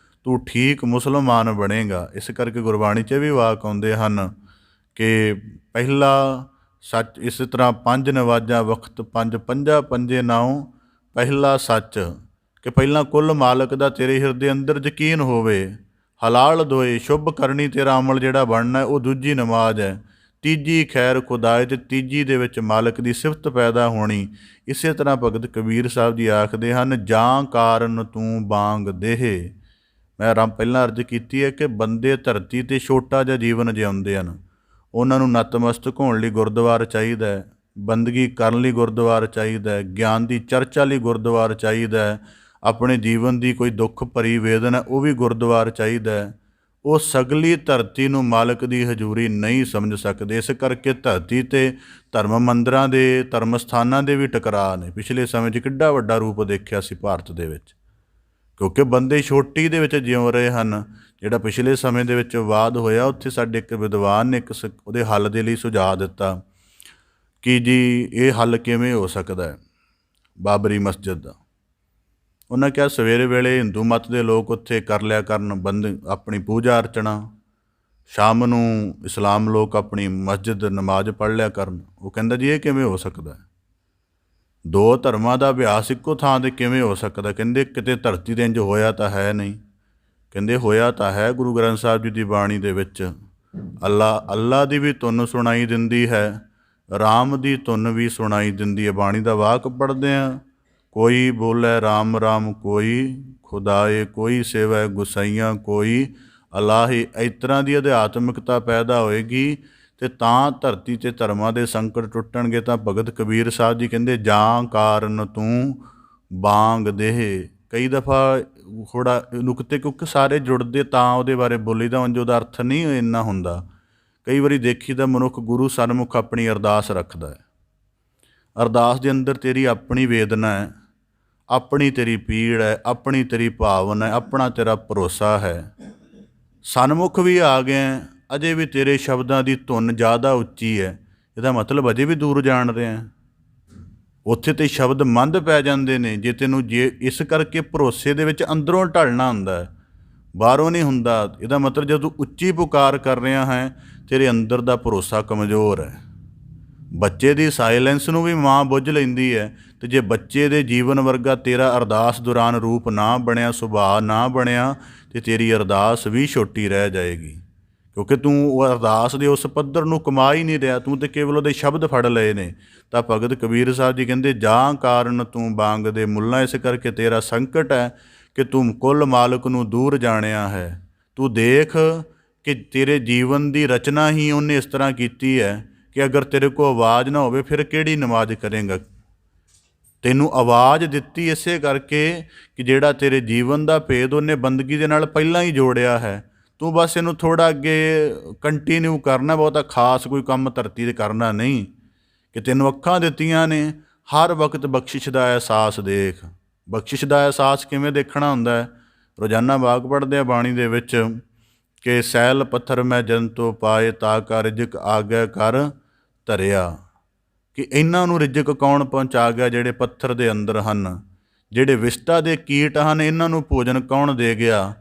ਤੂੰ ਠੀਕ ਮੁਸਲਮਾਨ ਬਣੇਗਾ। ਇਸ ਕਰਕੇ ਗੁਰਬਾਣੀ 'ਚ ਵੀ ਵਾਕ ਆਉਂਦੇ ਹਨ ਕਿ ਪਹਿਲਾ ਸੱਚ, ਇਸ ਤਰ੍ਹਾਂ ਪੰਜ ਨਵਾਜ਼ਾਂ ਵਕਤ ਪੰਜ ਪੰਜਾ ਪੰਜੇ ਨਾਉ ਪਹਿਲਾ ਸੱਚ, ਕਿ ਪਹਿਲਾਂ ਕੁੱਲ ਮਾਲਕ ਦਾ ਤੇਰੇ ਹਿਰਦੇ ਅੰਦਰ ਯਕੀਨ ਹੋਵੇ। ਹਲਾਲ ਦੋਏ ਸ਼ੁਭ ਕਰਨੀ, ਤੇਰਾ ਅਮਲ ਜਿਹੜਾ ਬਣਨਾ ਉਹ ਦੂਜੀ ਨਮਾਜ਼ ਹੈ। ਤੀਜੀ ਖੈਰ ਖੁਦਾਏ, ਅਤੇ ਤੀਜੀ ਦੇ ਵਿੱਚ ਮਾਲਕ ਦੀ ਸਿਫਤ ਪੈਦਾ ਹੋਣੀ। ਇਸੇ ਤਰ੍ਹਾਂ ਭਗਤ ਕਬੀਰ ਸਾਹਿਬ ਜੀ ਆਖਦੇ ਹਨ, ਜਾਂ ਕਾਰਨ ਤੂੰ ਬਾਂਗ ਦੇਹ। ਮੈਂ ਪਹਿਲਾਂ ਅਰਜ਼ ਕੀਤੀ ਹੈ ਕਿ ਬੰਦੇ ਧਰਤੀ 'ਤੇ ਛੋਟਾ ਜਿਹਾ ਜੀਵਨ ਜਿਉਂਦੇ ਹਨ। ਉਹਨਾਂ ਨੂੰ ਨਤਮਸਤਕ ਹੋਣ ਲਈ ਗੁਰਦੁਆਰਾ ਚਾਹੀਦਾ ਹੈ, ਬੰਦਗੀ ਕਰਨ ਲਈ ਗੁਰਦੁਆਰਾ ਚਾਹੀਦਾ ਹੈ, ਗਿਆਨ ਦੀ ਚਰਚਾ ਲਈ ਗੁਰਦੁਆਰਾ ਚਾਹੀਦਾ ਹੈ, ਆਪਣੇ ਜੀਵਨ ਦੀ ਕੋਈ ਦੁੱਖ ਭਰੀ ਵੇਦਨਾ ਉਹ ਵੀ ਗੁਰਦੁਆਰਾ ਚਾਹੀਦਾ ਹੈ। ਉਹ ਸਗਲੀ ਧਰਤੀ ਨੂੰ ਮਾਲਕ ਦੀ ਹਜ਼ੂਰੀ ਨਹੀਂ ਸਮਝ ਸਕਦੇ। ਇਸ ਕਰਕੇ ਧਰਤੀ 'ਤੇ ਧਰਮ ਮੰਦਰਾਂ ਦੇ, ਧਰਮ ਸਥਾਨਾਂ ਦੇ ਵੀ ਟਕਰਾਅ ਨੇ। ਪਿਛਲੇ ਸਮੇਂ 'ਚ ਕਿੱਡਾ ਵੱਡਾ ਰੂਪ ਦੇਖਿਆ ਸੀ ਭਾਰਤ ਦੇ ਵਿੱਚ, ਕਿਉਂਕਿ ਬੰਦੇ ਛੋਟੀ ਦੇ ਵਿੱਚ ਜਿਉ ਰਹੇ ਹਨ। ਜਿਹੜਾ ਪਿਛਲੇ ਸਮੇਂ ਦੇ ਵਿੱਚ ਵਾਦ ਹੋਇਆ, ਉੱਥੇ ਸਾਡੇ ਇੱਕ ਵਿਦਵਾਨ ਨੇ ਉਹਦੇ ਹੱਲ ਦੇ ਲਈ ਸੁਝਾਅ ਦਿੱਤਾ ਕਿ ਜੀ ਇਹ ਹੱਲ ਕਿਵੇਂ ਹੋ ਸਕਦਾ ਹੈ ਬਾਬਰੀ ਮਸਜਿਦ ਦਾ। ਉਹਨਾਂ ਕਿਹਾ ਸਵੇਰੇ ਵੇਲੇ ਹਿੰਦੂ ਮੱਤ ਦੇ ਲੋਕ ਉੱਥੇ ਕਰ ਲਿਆ ਕਰਨ ਆਪਣੀ ਪੂਜਾ ਅਰਚਨਾ, ਸ਼ਾਮ ਨੂੰ ਇਸਲਾਮ ਲੋਕ ਆਪਣੀ ਮਸਜਿਦ ਨਮਾਜ਼ ਪੜ੍ਹ ਲਿਆ ਕਰਨ। ਉਹ ਕਹਿੰਦਾ ਜੀ ਇਹ ਕਿਵੇਂ ਹੋ ਸਕਦਾ ਹੈ, ਦੋ ਧਰਮਾਂ ਦਾ ਅਭਿਆਸ ਇੱਕੋ ਥਾਂ 'ਤੇ ਕਿਵੇਂ ਹੋ ਸਕਦਾ। ਕਹਿੰਦੇ ਕਿਤੇ ਧਰਤੀ 'ਤੇ ਇੰਝ ਹੋਇਆ ਤਾਂ ਹੈ ਨਹੀਂ। ਕਹਿੰਦੇ ਹੋਇਆ ਤਾਂ ਹੈ। ਗੁਰੂ ਗ੍ਰੰਥ ਸਾਹਿਬ ਜੀ ਦੀ ਬਾਣੀ ਦੇ ਵਿੱਚ ਅੱਲਾ ਦੀ ਵੀ ਧੁਨ ਸੁਣਾਈ ਦਿੰਦੀ ਹੈ, ਰਾਮ ਦੀ ਧੁਨ ਵੀ ਸੁਣਾਈ ਦਿੰਦੀ ਹੈ। ਬਾਣੀ ਦਾ ਵਾਕ ਪੜ੍ਹਦੇ ਹਾਂ, ਕੋਈ ਬੋਲੇ ਰਾਮ ਰਾਮ ਕੋਈ, ਖੁਦਾਏ ਕੋਈ ਸੇਵੈ ਗੁਸਾਈਆਂ ਕੋਈ, ਅਲਾਹੀ। ਇਸ ਤਰ੍ਹਾਂ ਦੀ ਅਧਿਆਤਮਿਕਤਾ ਪੈਦਾ ਹੋਏਗੀ ਅਤੇ ਤਾਂ ਧਰਤੀ 'ਤੇ ਧਰਮਾਂ ਦੇ ਸੰਕਟ ਟੁੱਟਣਗੇ। ਤਾਂ ਭਗਤ ਕਬੀਰ ਸਾਹਿਬ ਜੀ ਕਹਿੰਦੇ, ਜਾਂ ਕਾਰਨ ਤੂੰ ਬਾਂਗ ਦੇਹ। ਕਈ ਦਫਾ ਥੋੜ੍ਹਾ ਨੁਕਤੇ, ਕਿਉਂਕਿ ਸਾਰੇ ਜੁੜਦੇ ਤਾਂ ਉਹਦੇ ਬਾਰੇ ਬੋਲੀਦਾ, ਉਂਝ ਉਹਦਾ ਅਰਥ ਨਹੀਂ ਇੰਨਾ ਹੁੰਦਾ। ਕਈ ਵਾਰੀ ਦੇਖੀਦਾ ਮਨੁੱਖ ਗੁਰੂ ਸਨਮੁਖ ਆਪਣੀ ਅਰਦਾਸ ਰੱਖਦਾ ਹੈ। ਅਰਦਾਸ ਦੇ ਅੰਦਰ ਤੇਰੀ ਆਪਣੀ ਵੇਦਨਾ ਹੈ, ਆਪਣੀ ਤੇਰੀ ਪੀੜ ਹੈ, ਆਪਣੀ ਤੇਰੀ ਭਾਵਨਾ ਹੈ, ਆਪਣਾ ਤੇਰਾ ਭਰੋਸਾ ਹੈ। ਸਨਮੁਖ ਵੀ ਆ ਗਏ, ਅਜੇ ਵੀ ਤੇਰੇ ਸ਼ਬਦਾਂ ਦੀ ਧੁਨ ਜ਼ਿਆਦਾ ਉੱਚੀ ਹੈ। ਇਹਦਾ ਮਤਲਬ ਅਜੇ ਵੀ ਦੂਰ ਜਾਣ ਰਿਹਾ। ਉੱਥੇ ਤੇ ਸ਼ਬਦ ਮੰਦ ਪੈ ਜਾਂਦੇ ਨੇ। ਜੇ ਇਸ ਕਰਕੇ ਭਰੋਸੇ ਦੇ ਵਿੱਚ ਅੰਦਰੋਂ ਢਲਣਾ ਹੁੰਦਾ ਹੈ, ਬਾਹਰੋਂ ਨਹੀਂ ਹੁੰਦਾ। ਇਹਦਾ ਮਤਲਬ ਜਦੋਂ ਤੂੰ ਉੱਚੀ ਪੁਕਾਰ ਕਰ ਰਿਹਾ ਹੈ, ਤੇਰੇ ਅੰਦਰ ਦਾ ਭਰੋਸਾ ਕਮਜ਼ੋਰ ਹੈ। ਬੱਚੇ ਦੀ ਸਾਇਲੈਂਸ ਨੂੰ ਵੀ ਮਾਂ ਬੁੱਝ ਲੈਂਦੀ ਹੈ, ਅਤੇ ਜੇ ਬੱਚੇ ਦੇ ਜੀਵਨ ਵਰਗਾ ਤੇਰਾ ਅਰਦਾਸ ਦੌਰਾਨ ਰੂਪ ਨਾ ਬਣਿਆ, ਸੁਭਾਅ ਨਾ ਬਣਿਆ, ਅਤੇ ਤੇਰੀ ਅਰਦਾਸ ਵੀ ਛੋਟੀ ਰਹਿ ਜਾਏਗੀ। ਕਿਉਂਕਿ ਤੂੰ ਉਹ ਅਰਦਾਸ ਦੇ ਉਸ ਪੱਧਰ ਨੂੰ ਕਮਾ ਹੀ ਨਹੀਂ ਰਿਹਾ, ਤੂੰ ਤਾਂ ਕੇਵਲ ਉਹਦੇ ਸ਼ਬਦ ਫੜ ਲਏ ਨੇ। ਤਾਂ ਭਗਤ ਕਬੀਰ ਸਾਹਿਬ ਜੀ ਕਹਿੰਦੇ, ਜਾਂ ਕਾਰਨ ਤੂੰ ਬਾਂਗ ਦੇ ਮੁੱਲਾਂ। ਇਸ ਕਰਕੇ ਤੇਰਾ ਸੰਕਟ ਹੈ ਕਿ ਤੂੰ ਕੁੱਲ ਮਾਲਕ ਨੂੰ ਦੂਰ ਜਾਣਿਆ ਹੈ। ਤੂੰ ਦੇਖ ਕਿ ਤੇਰੇ ਜੀਵਨ ਦੀ ਰਚਨਾ ਹੀ ਉਹਨੇ ਇਸ ਤਰ੍ਹਾਂ ਕੀਤੀ ਹੈ ਕਿ ਅਗਰ ਤੇਰੇ ਕੋਲ ਆਵਾਜ਼ ਨਾ ਹੋਵੇ ਫਿਰ ਕਿਹੜੀ ਨਮਾਜ਼ ਕਰੇਂਗਾ। ਤੈਨੂੰ ਆਵਾਜ਼ ਦਿੱਤੀ ਇਸੇ ਕਰਕੇ ਕਿ ਜਿਹੜਾ ਤੇਰੇ ਜੀਵਨ ਦਾ ਭੇਦ ਉਹਨੇ ਬੰਦਗੀ ਦੇ ਨਾਲ ਪਹਿਲਾਂ ਹੀ ਜੋੜਿਆ ਹੈ। ਤੂੰ ਬਸ ਇਹਨੂੰ ਥੋੜ੍ਹਾ ਅੱਗੇ ਕੰਟੀਨਿਊ ਕਰਨਾ, ਬਹੁਤਾ ਖਾਸ ਕੋਈ ਕੰਮ ਧਰਤੀ 'ਤੇ ਕਰਨਾ ਨਹੀਂ। ਕਿ ਤੈਨੂੰ ਅੱਖਾਂ ਦਿੱਤੀਆਂ ਨੇ, ਹਰ ਵਕਤ ਬਖਸ਼ਿਸ਼ ਦਾ ਅਹਿਸਾਸ ਦੇਖ। ਬਖਸ਼ਿਸ਼ ਦਾ ਅਹਿਸਾਸ ਕਿਵੇਂ ਦੇਖਣਾ ਹੁੰਦਾ ਹੈ? ਰੋਜ਼ਾਨਾ ਵਾਕ ਪੜ੍ਹਦੇ ਆ ਬਾਣੀ ਦੇ ਵਿੱਚ ਕਿ ਸੈਲ ਪੱਥਰ ਮੈਂ ਜੰਤੋ ਪਾਏ, ਤਾ ਕਾ ਰਿਜਕ ਆਗਿਆ ਕਰ ਧਰਿਆ। ਕਿ ਇਹਨਾਂ ਨੂੰ ਰਿਜਕ ਕੌਣ ਪਹੁੰਚਾ ਗਿਆ? ਜਿਹੜੇ ਪੱਥਰ ਦੇ ਅੰਦਰ ਹਨ, ਜਿਹੜੇ ਵਿਸ਼ਟਾ ਦੇ ਕੀਟ ਹਨ, ਇਹਨਾਂ ਨੂੰ ਭੋਜਨ ਕੌਣ ਦੇ ਗਿਆ?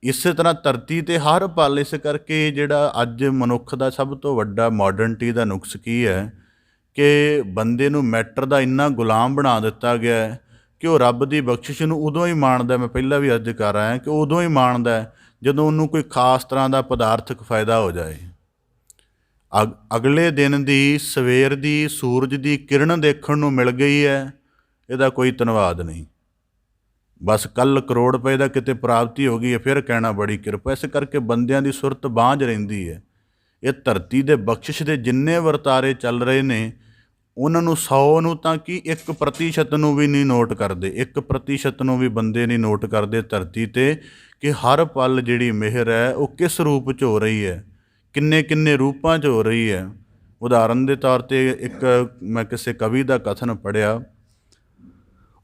ਇਸੇ ਤਰ੍ਹਾਂ ਧਰਤੀ 'ਤੇ ਹਰ ਪਲ। ਇਸ ਕਰਕੇ ਜਿਹੜਾ ਅੱਜ ਮਨੁੱਖ ਦਾ ਸਭ ਤੋਂ ਵੱਡਾ ਮਾਡਰਨਟੀ ਦਾ ਨੁਕਸ ਕੀ ਹੈ ਕਿ ਬੰਦੇ ਨੂੰ ਮੈਟਰ ਦਾ ਇੰਨਾ ਗੁਲਾਮ ਬਣਾ ਦਿੱਤਾ ਗਿਆ ਹੈ ਕਿ ਉਹ ਰੱਬ ਦੀ ਬਖਸ਼ਿਸ਼ ਨੂੰ ਉਦੋਂ ਹੀ ਮਾਣਦਾ। ਮੈਂ ਪਹਿਲਾਂ ਵੀ ਅੱਜ ਕਰ ਆਇਆ ਕਿ ਉਦੋਂ ਹੀ ਮਾਣਦਾ ਜਦੋਂ ਉਹਨੂੰ ਕੋਈ ਖਾਸ ਤਰ੍ਹਾਂ ਦਾ ਪਦਾਰਥਕ ਫਾਇਦਾ ਹੋ ਜਾਏ। ਅਗਲੇ ਦਿਨ ਦੀ ਸਵੇਰ ਦੀ ਸੂਰਜ ਦੀ ਕਿਰਨ ਦੇਖਣ ਨੂੰ ਮਿਲ ਗਈ ਹੈ, ਇਹਦਾ ਕੋਈ ਧੰਨਵਾਦ ਨਹੀਂ। ਬਸ ਕੱਲ੍ਹ ਕਰੋੜ ਰੁਪਏ ਦਾ ਕਿਤੇ ਪ੍ਰਾਪਤੀ ਹੋ ਗਈ ਹੈ, ਫਿਰ ਕਹਿਣਾ ਬੜੀ ਕਿਰਪਾ। ਇਸ ਕਰਕੇ ਬੰਦਿਆਂ ਦੀ ਸੁਰਤ ਬਾਂਝ ਰਹਿੰਦੀ ਹੈ। ਇਹ ਧਰਤੀ ਦੇ ਬਖਸ਼ਿਸ਼ ਦੇ ਜਿੰਨੇ ਵਰਤਾਰੇ ਚੱਲ ਰਹੇ ਨੇ ਉਹਨਾਂ ਨੂੰ 100 ਨੂੰ ਤਾਂ ਕਿ 1% ਨੂੰ ਵੀ ਨਹੀਂ ਨੋਟ ਕਰਦੇ, 1% ਨੂੰ ਵੀ ਬੰਦੇ ਨਹੀਂ ਨੋਟ ਕਰਦੇ ਧਰਤੀ 'ਤੇ ਕਿ ਹਰ ਪਲ ਜਿਹੜੀ ਮਿਹਰ ਹੈ ਉਹ ਕਿਸ ਰੂਪ 'ਚ ਹੋ ਰਹੀ ਹੈ, ਕਿੰਨੇ ਕਿੰਨੇ ਰੂਪਾਂ 'ਚ ਹੋ ਰਹੀ ਹੈ। ਉਦਾਹਰਨ ਦੇ ਤੌਰ 'ਤੇ ਇੱਕ ਮੈਂ ਕਿਸੇ ਕਵੀ ਦਾ ਕਥਨ ਪੜ੍ਹਿਆ,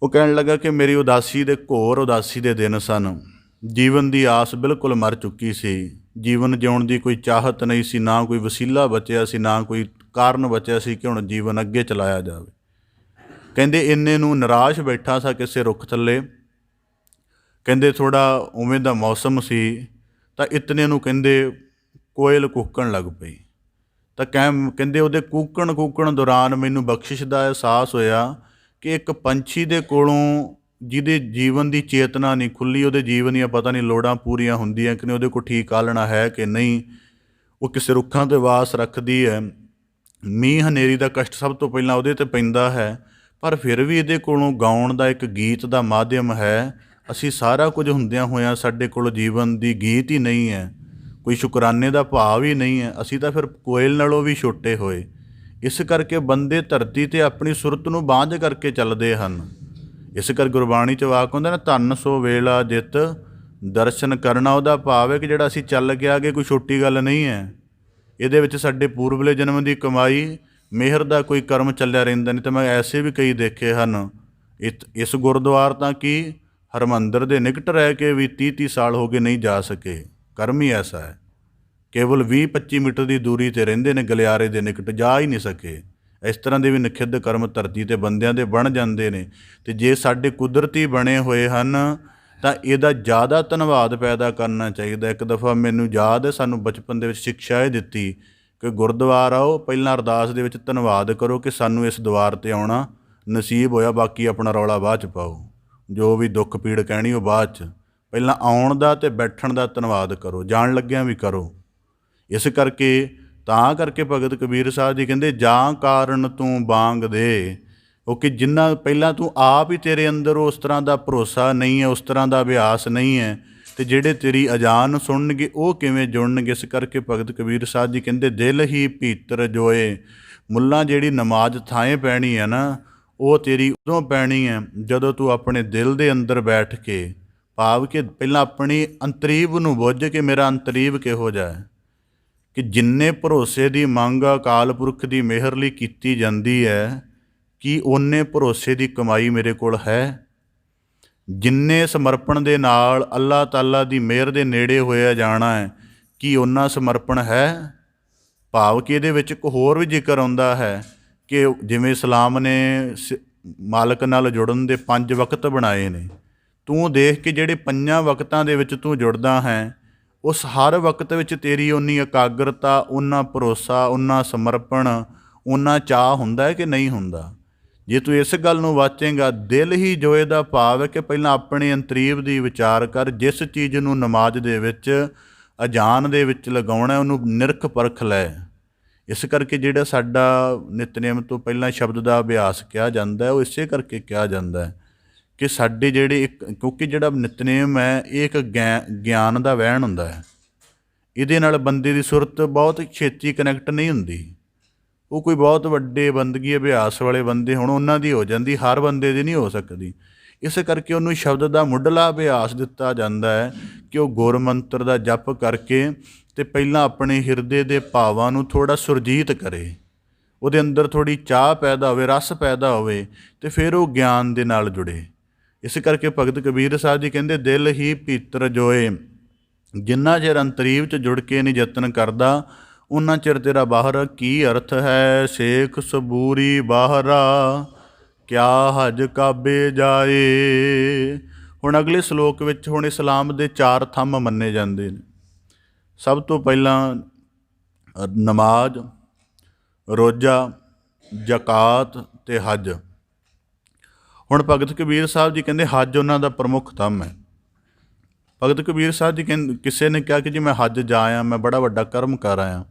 ਉਹ ਕਹਿਣ ਲੱਗਾ ਕਿ ਮੇਰੀ ਉਦਾਸੀ ਦੇ ਘੋਰ ਉਦਾਸੀ ਦੇ ਦਿਨ ਸਨ, ਜੀਵਨ ਦੀ ਆਸ ਬਿਲਕੁਲ ਮਰ ਚੁੱਕੀ ਸੀ, ਜੀਵਨ ਜਿਉਣ ਦੀ ਕੋਈ ਚਾਹਤ ਨਹੀਂ ਸੀ, ਨਾ ਕੋਈ ਵਸੀਲਾ ਬਚਿਆ ਸੀ, ਨਾ ਕੋਈ ਕਾਰਨ ਬਚਿਆ ਸੀ ਕਿ ਹੁਣ ਜੀਵਨ ਅੱਗੇ ਚਲਾਇਆ ਜਾਵੇ। ਕਹਿੰਦੇ ਇੰਨੇ ਨੂੰ ਨਿਰਾਸ਼ ਬੈਠਾ ਸਾਂ ਕਿਸੇ ਰੁੱਖ ਥੱਲੇ, ਕਹਿੰਦੇ ਥੋੜ੍ਹਾ ਉਵੇਂ ਦਾ ਮੌਸਮ ਸੀ ਤਾਂ ਇਤਨੇ ਨੂੰ ਕਹਿੰਦੇ ਕੋਇਲ ਕੂਕਣ ਲੱਗ ਪਈ। ਤਾਂ ਕਹਿੰਦੇ ਉਹਦੇ ਕੂਕਣ ਦੌਰਾਨ ਮੈਨੂੰ ਬਖਸ਼ਿਸ਼ ਦਾ ਅਹਿਸਾਸ ਹੋਇਆ ਕਿ ਇੱਕ ਪੰਛੀ ਦੇ ਕੋਲੋਂ ਜਿਹਦੇ ਜੀਵਨ ਦੀ ਚੇਤਨਾ ਨਹੀਂ ਖੁੱਲ੍ਹੀ, ਉਹਦੇ ਜੀਵਨ ਦੀਆਂ ਪਤਾ ਨਹੀਂ ਲੋੜਾਂ ਪੂਰੀਆਂ ਹੁੰਦੀਆਂ ਕਿ ਨਹੀਂ, ਉਹਦੇ ਕੋਲ ਠੀਕ ਆਲਣਾ ਹੈ ਕਿ ਨਹੀਂ, ਉਹ ਕਿਸੇ ਰੁੱਖਾਂ 'ਤੇ ਵਾਸ ਰੱਖਦੀ ਹੈ, ਮੀਂਹ ਹਨੇਰੀ ਦਾ ਕਸ਼ਟ ਸਭ ਤੋਂ ਪਹਿਲਾਂ ਉਹਦੇ 'ਤੇ ਪੈਂਦਾ ਹੈ, ਪਰ ਫਿਰ ਵੀ ਇਹਦੇ ਕੋਲੋਂ ਗਾਉਣ ਦਾ ਇੱਕ ਗੀਤ ਦਾ ਮਾਧਿਅਮ ਹੈ। ਅਸੀਂ ਸਾਰਾ ਕੁਝ ਹੁੰਦਿਆਂ ਹੋਇਆਂ ਸਾਡੇ ਕੋਲ ਜੀਵਨ ਦੀ ਗੀਤ ਹੀ ਨਹੀਂ ਹੈ, ਕੋਈ ਸ਼ੁਕਰਾਨੇ ਦਾ ਭਾਵ ਹੀ ਨਹੀਂ ਹੈ, ਅਸੀਂ ਤਾਂ ਫਿਰ ਕੋਇਲ ਨਾਲੋਂ ਵੀ ਛੋਟੇ ਹੋਏ। ਇਸ ਕਰਕੇ ਬੰਦੇ ਧਰਤੀ 'ਤੇ ਆਪਣੀ ਸੁਰਤ ਨੂੰ ਬਾਂਝ ਕਰਕੇ ਚੱਲਦੇ ਹਨ। ਇਸ ਕਰ ਗੁਰਬਾਣੀ 'ਚ ਵਾਕ ਹੁੰਦਾ ਨਾ, ਧੰਨ ਸੋ ਵੇਲਾ ਜਿਤ ਦਰਸ਼ਨ ਕਰਨਾ। ਉਹਦਾ ਭਾਵ ਹੈ ਕਿ ਜਿਹੜਾ ਅਸੀਂ ਚੱਲ ਕੇ ਆ ਗਏ ਕੋਈ ਛੋਟੀ ਗੱਲ ਨਹੀਂ ਹੈ, ਇਹਦੇ ਵਿੱਚ ਸਾਡੇ ਪੂਰਬਲੇ ਜਨਮ ਦੀ ਕਮਾਈ ਮਿਹਰ ਦਾ ਕੋਈ ਕਰਮ ਚੱਲਿਆ ਰਹਿੰਦਾ। ਨਹੀਂ ਤਾਂ ਮੈਂ ਐਸੇ ਵੀ ਕਈ ਦੇਖੇ ਹਨ, ਇਸ ਗੁਰਦੁਆਰ ਤਾਂ ਕਿ ਹਰਿਮੰਦਰ ਦੇ ਨਿਕਟ ਰਹਿ ਕੇ ਵੀ 30-30 ਸਾਲ ਹੋ ਗਏ ਨਹੀਂ ਜਾ ਸਕੇ, ਕਰਮ ਹੀ ਐਸਾ ਹੈ। ਕੇਵਲ 20-25 ਮੀਟਰ ਦੀ ਦੂਰੀ 'ਤੇ ਰਹਿੰਦੇ ਨੇ, ਗਲਿਆਰੇ ਦੇ ਨਿਕਟ ਜਾ ਹੀ ਨਹੀਂ ਸਕੇ। ਇਸ ਤਰ੍ਹਾਂ ਦੇ ਵੀ ਨਿਖਿੱਧ ਕਰਮ ਧਰਤੀ 'ਤੇ ਬੰਦਿਆਂ ਦੇ ਬਣ ਜਾਂਦੇ ਨੇ। ਅਤੇ ਜੇ ਸਾਡੇ ਕੁਦਰਤੀ ਬਣੇ ਹੋਏ ਹਨ ਤਾਂ ਇਹਦਾ ਜ਼ਿਆਦਾ ਧੰਨਵਾਦ ਪੈਦਾ ਕਰਨਾ ਚਾਹੀਦਾ। ਇੱਕ ਦਫਾ ਮੈਨੂੰ ਯਾਦ ਹੈ, ਸਾਨੂੰ ਬਚਪਨ ਦੇ ਵਿੱਚ ਸਿੱਖਿਆ ਇਹ ਦਿੱਤੀ ਕਿ ਗੁਰਦੁਆਰਾ ਆਓ, ਪਹਿਲਾਂ ਅਰਦਾਸ ਦੇ ਵਿੱਚ ਧੰਨਵਾਦ ਕਰੋ ਕਿ ਸਾਨੂੰ ਇਸ ਦੁਆਰ 'ਤੇ ਆਉਣਾ ਨਸੀਬ ਹੋਇਆ, ਬਾਕੀ ਆਪਣਾ ਰੌਲਾ ਬਾਅਦ 'ਚ ਪਾਓ, ਜੋ ਵੀ ਦੁੱਖ ਪੀੜ ਕਹਿਣੀ ਉਹ ਬਾਅਦ 'ਚ, ਪਹਿਲਾਂ ਆਉਣ ਦਾ ਅਤੇ ਬੈਠਣ ਦਾ ਧੰਨਵਾਦ ਕਰੋ, ਜਾਣ ਲੱਗਿਆਂ ਵੀ ਕਰੋ। ਇਸ ਕਰਕੇ ਤਾਂ ਕਰਕੇ ਭਗਤ ਕਬੀਰ ਸਾਹਿਬ ਜੀ ਕਹਿੰਦੇ, ਜਾਂ ਕਾਰਨ ਤੂੰ ਬਾਂਗ ਦੇ, ਉਹ ਕਿ ਜਿੰਨਾ ਪਹਿਲਾਂ ਤੂੰ ਆਪ ਹੀ ਤੇਰੇ ਅੰਦਰ ਉਸ ਤਰ੍ਹਾਂ ਦਾ ਭਰੋਸਾ ਨਹੀਂ ਹੈ, ਉਸ ਤਰ੍ਹਾਂ ਦਾ ਅਭਿਆਸ ਨਹੀਂ ਹੈ, ਅਤੇ ਜਿਹੜੇ ਤੇਰੀ ਅਜ਼ਾਨ ਸੁਣਨਗੇ ਉਹ ਕਿਵੇਂ ਜੁੜਨਗੇ। ਇਸ ਕਰਕੇ ਭਗਤ ਕਬੀਰ ਸਾਹਿਬ ਜੀ ਕਹਿੰਦੇ, ਦਿਲ ਹੀ ਭੀਤਰ ਜੋਏ। ਮੁੱਲਾਂ ਜਿਹੜੀ ਨਮਾਜ਼ ਥਾਂ ਪੈਣੀ ਹੈ ਨਾ, ਉਹ ਤੇਰੀ ਉਦੋਂ ਪੈਣੀ ਹੈ ਜਦੋਂ ਤੂੰ ਆਪਣੇ ਦਿਲ ਦੇ ਅੰਦਰ ਬੈਠ ਕੇ, ਭਾਵ ਕਿ ਪਹਿਲਾਂ ਆਪਣੀ ਅੰਤਰੀਵ ਨੂੰ ਬੁੱਝ ਕੇ ਮੇਰਾ ਅੰਤਰੀਵ ਕਿਹੋ ਜਿਹਾ ਹੈ, ਕਿ ਜਿੰਨੇ ਭਰੋਸੇ ਦੀ ਮੰਗ ਅਕਾਲ ਪੁਰਖ ਦੀ ਮਿਹਰ ਲਈ ਕੀਤੀ ਜਾਂਦੀ ਹੈ, ਕੀ ਓਨੇ ਭਰੋਸੇ ਦੀ ਕਮਾਈ ਮੇਰੇ ਕੋਲ ਹੈ? ਜਿੰਨੇ ਸਮਰਪਣ ਦੇ ਨਾਲ ਅੱਲਾਹ ਤਾਲਾ ਦੀ ਮਿਹਰ ਦੇ ਨੇੜੇ ਹੋਇਆ ਜਾਣਾ ਹੈ, ਕੀ ਓਨਾ ਸਮਰਪਣ ਹੈ? ਭਾਵ ਕਿ ਇਹਦੇ ਵਿੱਚ ਇੱਕ ਹੋਰ ਵੀ ਜ਼ਿਕਰ ਆਉਂਦਾ ਹੈ ਕਿ ਜਿਵੇਂ ਇਸਲਾਮ ਨੇ ਮਾਲਕ ਨਾਲ ਜੁੜਨ ਦੇ 5 ਵਕਤ ਬਣਾਏ ਨੇ, ਤੂੰ ਦੇਖ ਕਿ ਜਿਹੜੇ 5 ਵਕਤਾਂ ਦੇ ਵਿੱਚ ਤੂੰ ਜੁੜਦਾ ਹੈ, ਉਸ ਹਰ ਵਕਤ ਵਿੱਚ ਤੇਰੀ ਓਨੀ ਇਕਾਗਰਤਾ, ਓਨਾ ਭਰੋਸਾ, ਓਨਾ ਸਮਰਪਣ, ਓਨਾ ਚਾਅ ਹੁੰਦਾ ਹੈ ਕਿ ਨਹੀਂ ਹੁੰਦਾ। ਜੇ ਤੂੰ ਇਸ ਗੱਲ ਨੂੰ ਵਾਚੇਂਗਾ, ਦਿਲ ਹੀ ਜੋਏ ਦਾ ਭਾਵ ਹੈ ਕਿ ਪਹਿਲਾਂ ਆਪਣੇ ਅੰਤਰੀਵ ਦੀ ਵਿਚਾਰ ਕਰ, ਜਿਸ ਚੀਜ਼ ਨੂੰ ਨਮਾਜ਼ ਦੇ ਵਿੱਚ ਅਜ਼ਾਨ ਦੇ ਵਿੱਚ ਲਗਾਉਣਾ ਉਹਨੂੰ ਨਿਰਖ ਪਰਖ ਲੈ। ਇਸ ਕਰਕੇ ਜਿਹੜਾ ਸਾਡਾ ਨਿਤਨੇਮ ਤੋਂ ਪਹਿਲਾਂ ਸ਼ਬਦ ਦਾ ਅਭਿਆਸ ਕਿਹਾ ਜਾਂਦਾ ਹੈ, ਉਹ ਇਸੇ ਕਰਕੇ ਕਿਹਾ ਜਾਂਦਾ ਹੈ ਕਿ ਸਾਡੇ ਜਿਹੜੇ ਕਿਉਂਕਿ ਜਿਹੜਾ ਨਿਤਨੇਮ ਹੈ ਇਹ ਇੱਕ ਗਿਆਨ ਦਾ ਵਹਿਣ ਹੁੰਦਾ ਹੈ। ਇਹਦੇ ਨਾਲ ਬੰਦੇ ਦੀ ਸੁਰਤ ਬਹੁਤ ਛੇਤੀ ਕਨੈਕਟ ਨਹੀਂ ਹੁੰਦੀ। ਉਹ ਕੋਈ ਬਹੁਤ ਵੱਡੇ ਬੰਦਗੀ ਅਭਿਆਸ ਵਾਲੇ ਬੰਦੇ ਹੁਣ ਉਹਨਾਂ ਦੀ ਹੋ ਜਾਂਦੀ, ਹਰ ਬੰਦੇ ਦੀ ਨਹੀਂ ਹੋ ਸਕਦੀ। ਇਸ ਕਰਕੇ ਉਹਨੂੰ ਸ਼ਬਦ ਦਾ ਮੁੱਢਲਾ ਅਭਿਆਸ ਦਿੱਤਾ ਜਾਂਦਾ ਹੈ ਕਿ ਉਹ ਗੁਰ ਮੰਤਰ ਦਾ ਜਪ ਕਰਕੇ ਅਤੇ ਪਹਿਲਾਂ ਆਪਣੇ ਹਿਰਦੇ ਦੇ ਭਾਵਾਂ ਨੂੰ ਥੋੜ੍ਹਾ ਸੁਰਜੀਤ ਕਰੇ, ਉਹਦੇ ਅੰਦਰ ਥੋੜ੍ਹੀ ਚਾਹ ਪੈਦਾ ਹੋਵੇ, ਰਸ ਪੈਦਾ ਹੋਵੇ, ਅਤੇ ਫਿਰ ਉਹ ਗਿਆਨ ਦੇ ਨਾਲ ਜੁੜੇ। ਇਸ ਕਰਕੇ ਭਗਤ ਕਬੀਰ ਸਾਹਿਬ ਜੀ ਕਹਿੰਦੇ, ਦਿਲ ਹੀ ਭੀਤਰ ਜੋਏ। ਜਿੰਨਾ ਚਿਰ ਅੰਤਰੀਵ 'ਚ ਜੁੜ ਕੇ ਨਹੀਂ ਯਤਨ ਕਰਦਾ, ਉਹਨਾਂ ਚਿਰ ਤੇਰਾ ਬਾਹਰ ਕੀ ਅਰਥ ਹੈ। ਸੇਖ ਸਬੂਰੀ ਬਾਹਰਾ, ਕਿਆ ਹਜ ਕਾਬੇ ਜਾਏ। ਹੁਣ ਅਗਲੇ ਸਲੋਕ ਵਿੱਚ ਹੁਣ ਇਸਲਾਮ ਦੇ 4 ਥੰਮ ਮੰਨੇ ਜਾਂਦੇ ਨੇ। ਸਭ ਤੋਂ ਪਹਿਲਾਂ ਨਮਾਜ਼, ਰੋਜ਼ਾ, ਜ਼ਕਾਤ ਅਤੇ ਹੱਜ। ਹੁਣ ਭਗਤ ਕਬੀਰ ਸਾਹਿਬ ਜੀ ਕਹਿੰਦੇ ਹੱਜ ਉਹਨਾਂ ਦਾ ਪ੍ਰਮੁੱਖ ਥੰਮ ਹੈ। ਭਗਤ ਕਬੀਰ ਸਾਹਿਬ ਜੀ ਕਿਸੇ ਨੇ ਕਿਹਾ ਕਿ ਜੀ ਮੈਂ ਹੱਜ ਜਾ ਆਇਆ, ਮੈਂ ਬੜਾ ਵੱਡਾ ਕਰਮ ਕਰ ਆਇਆ,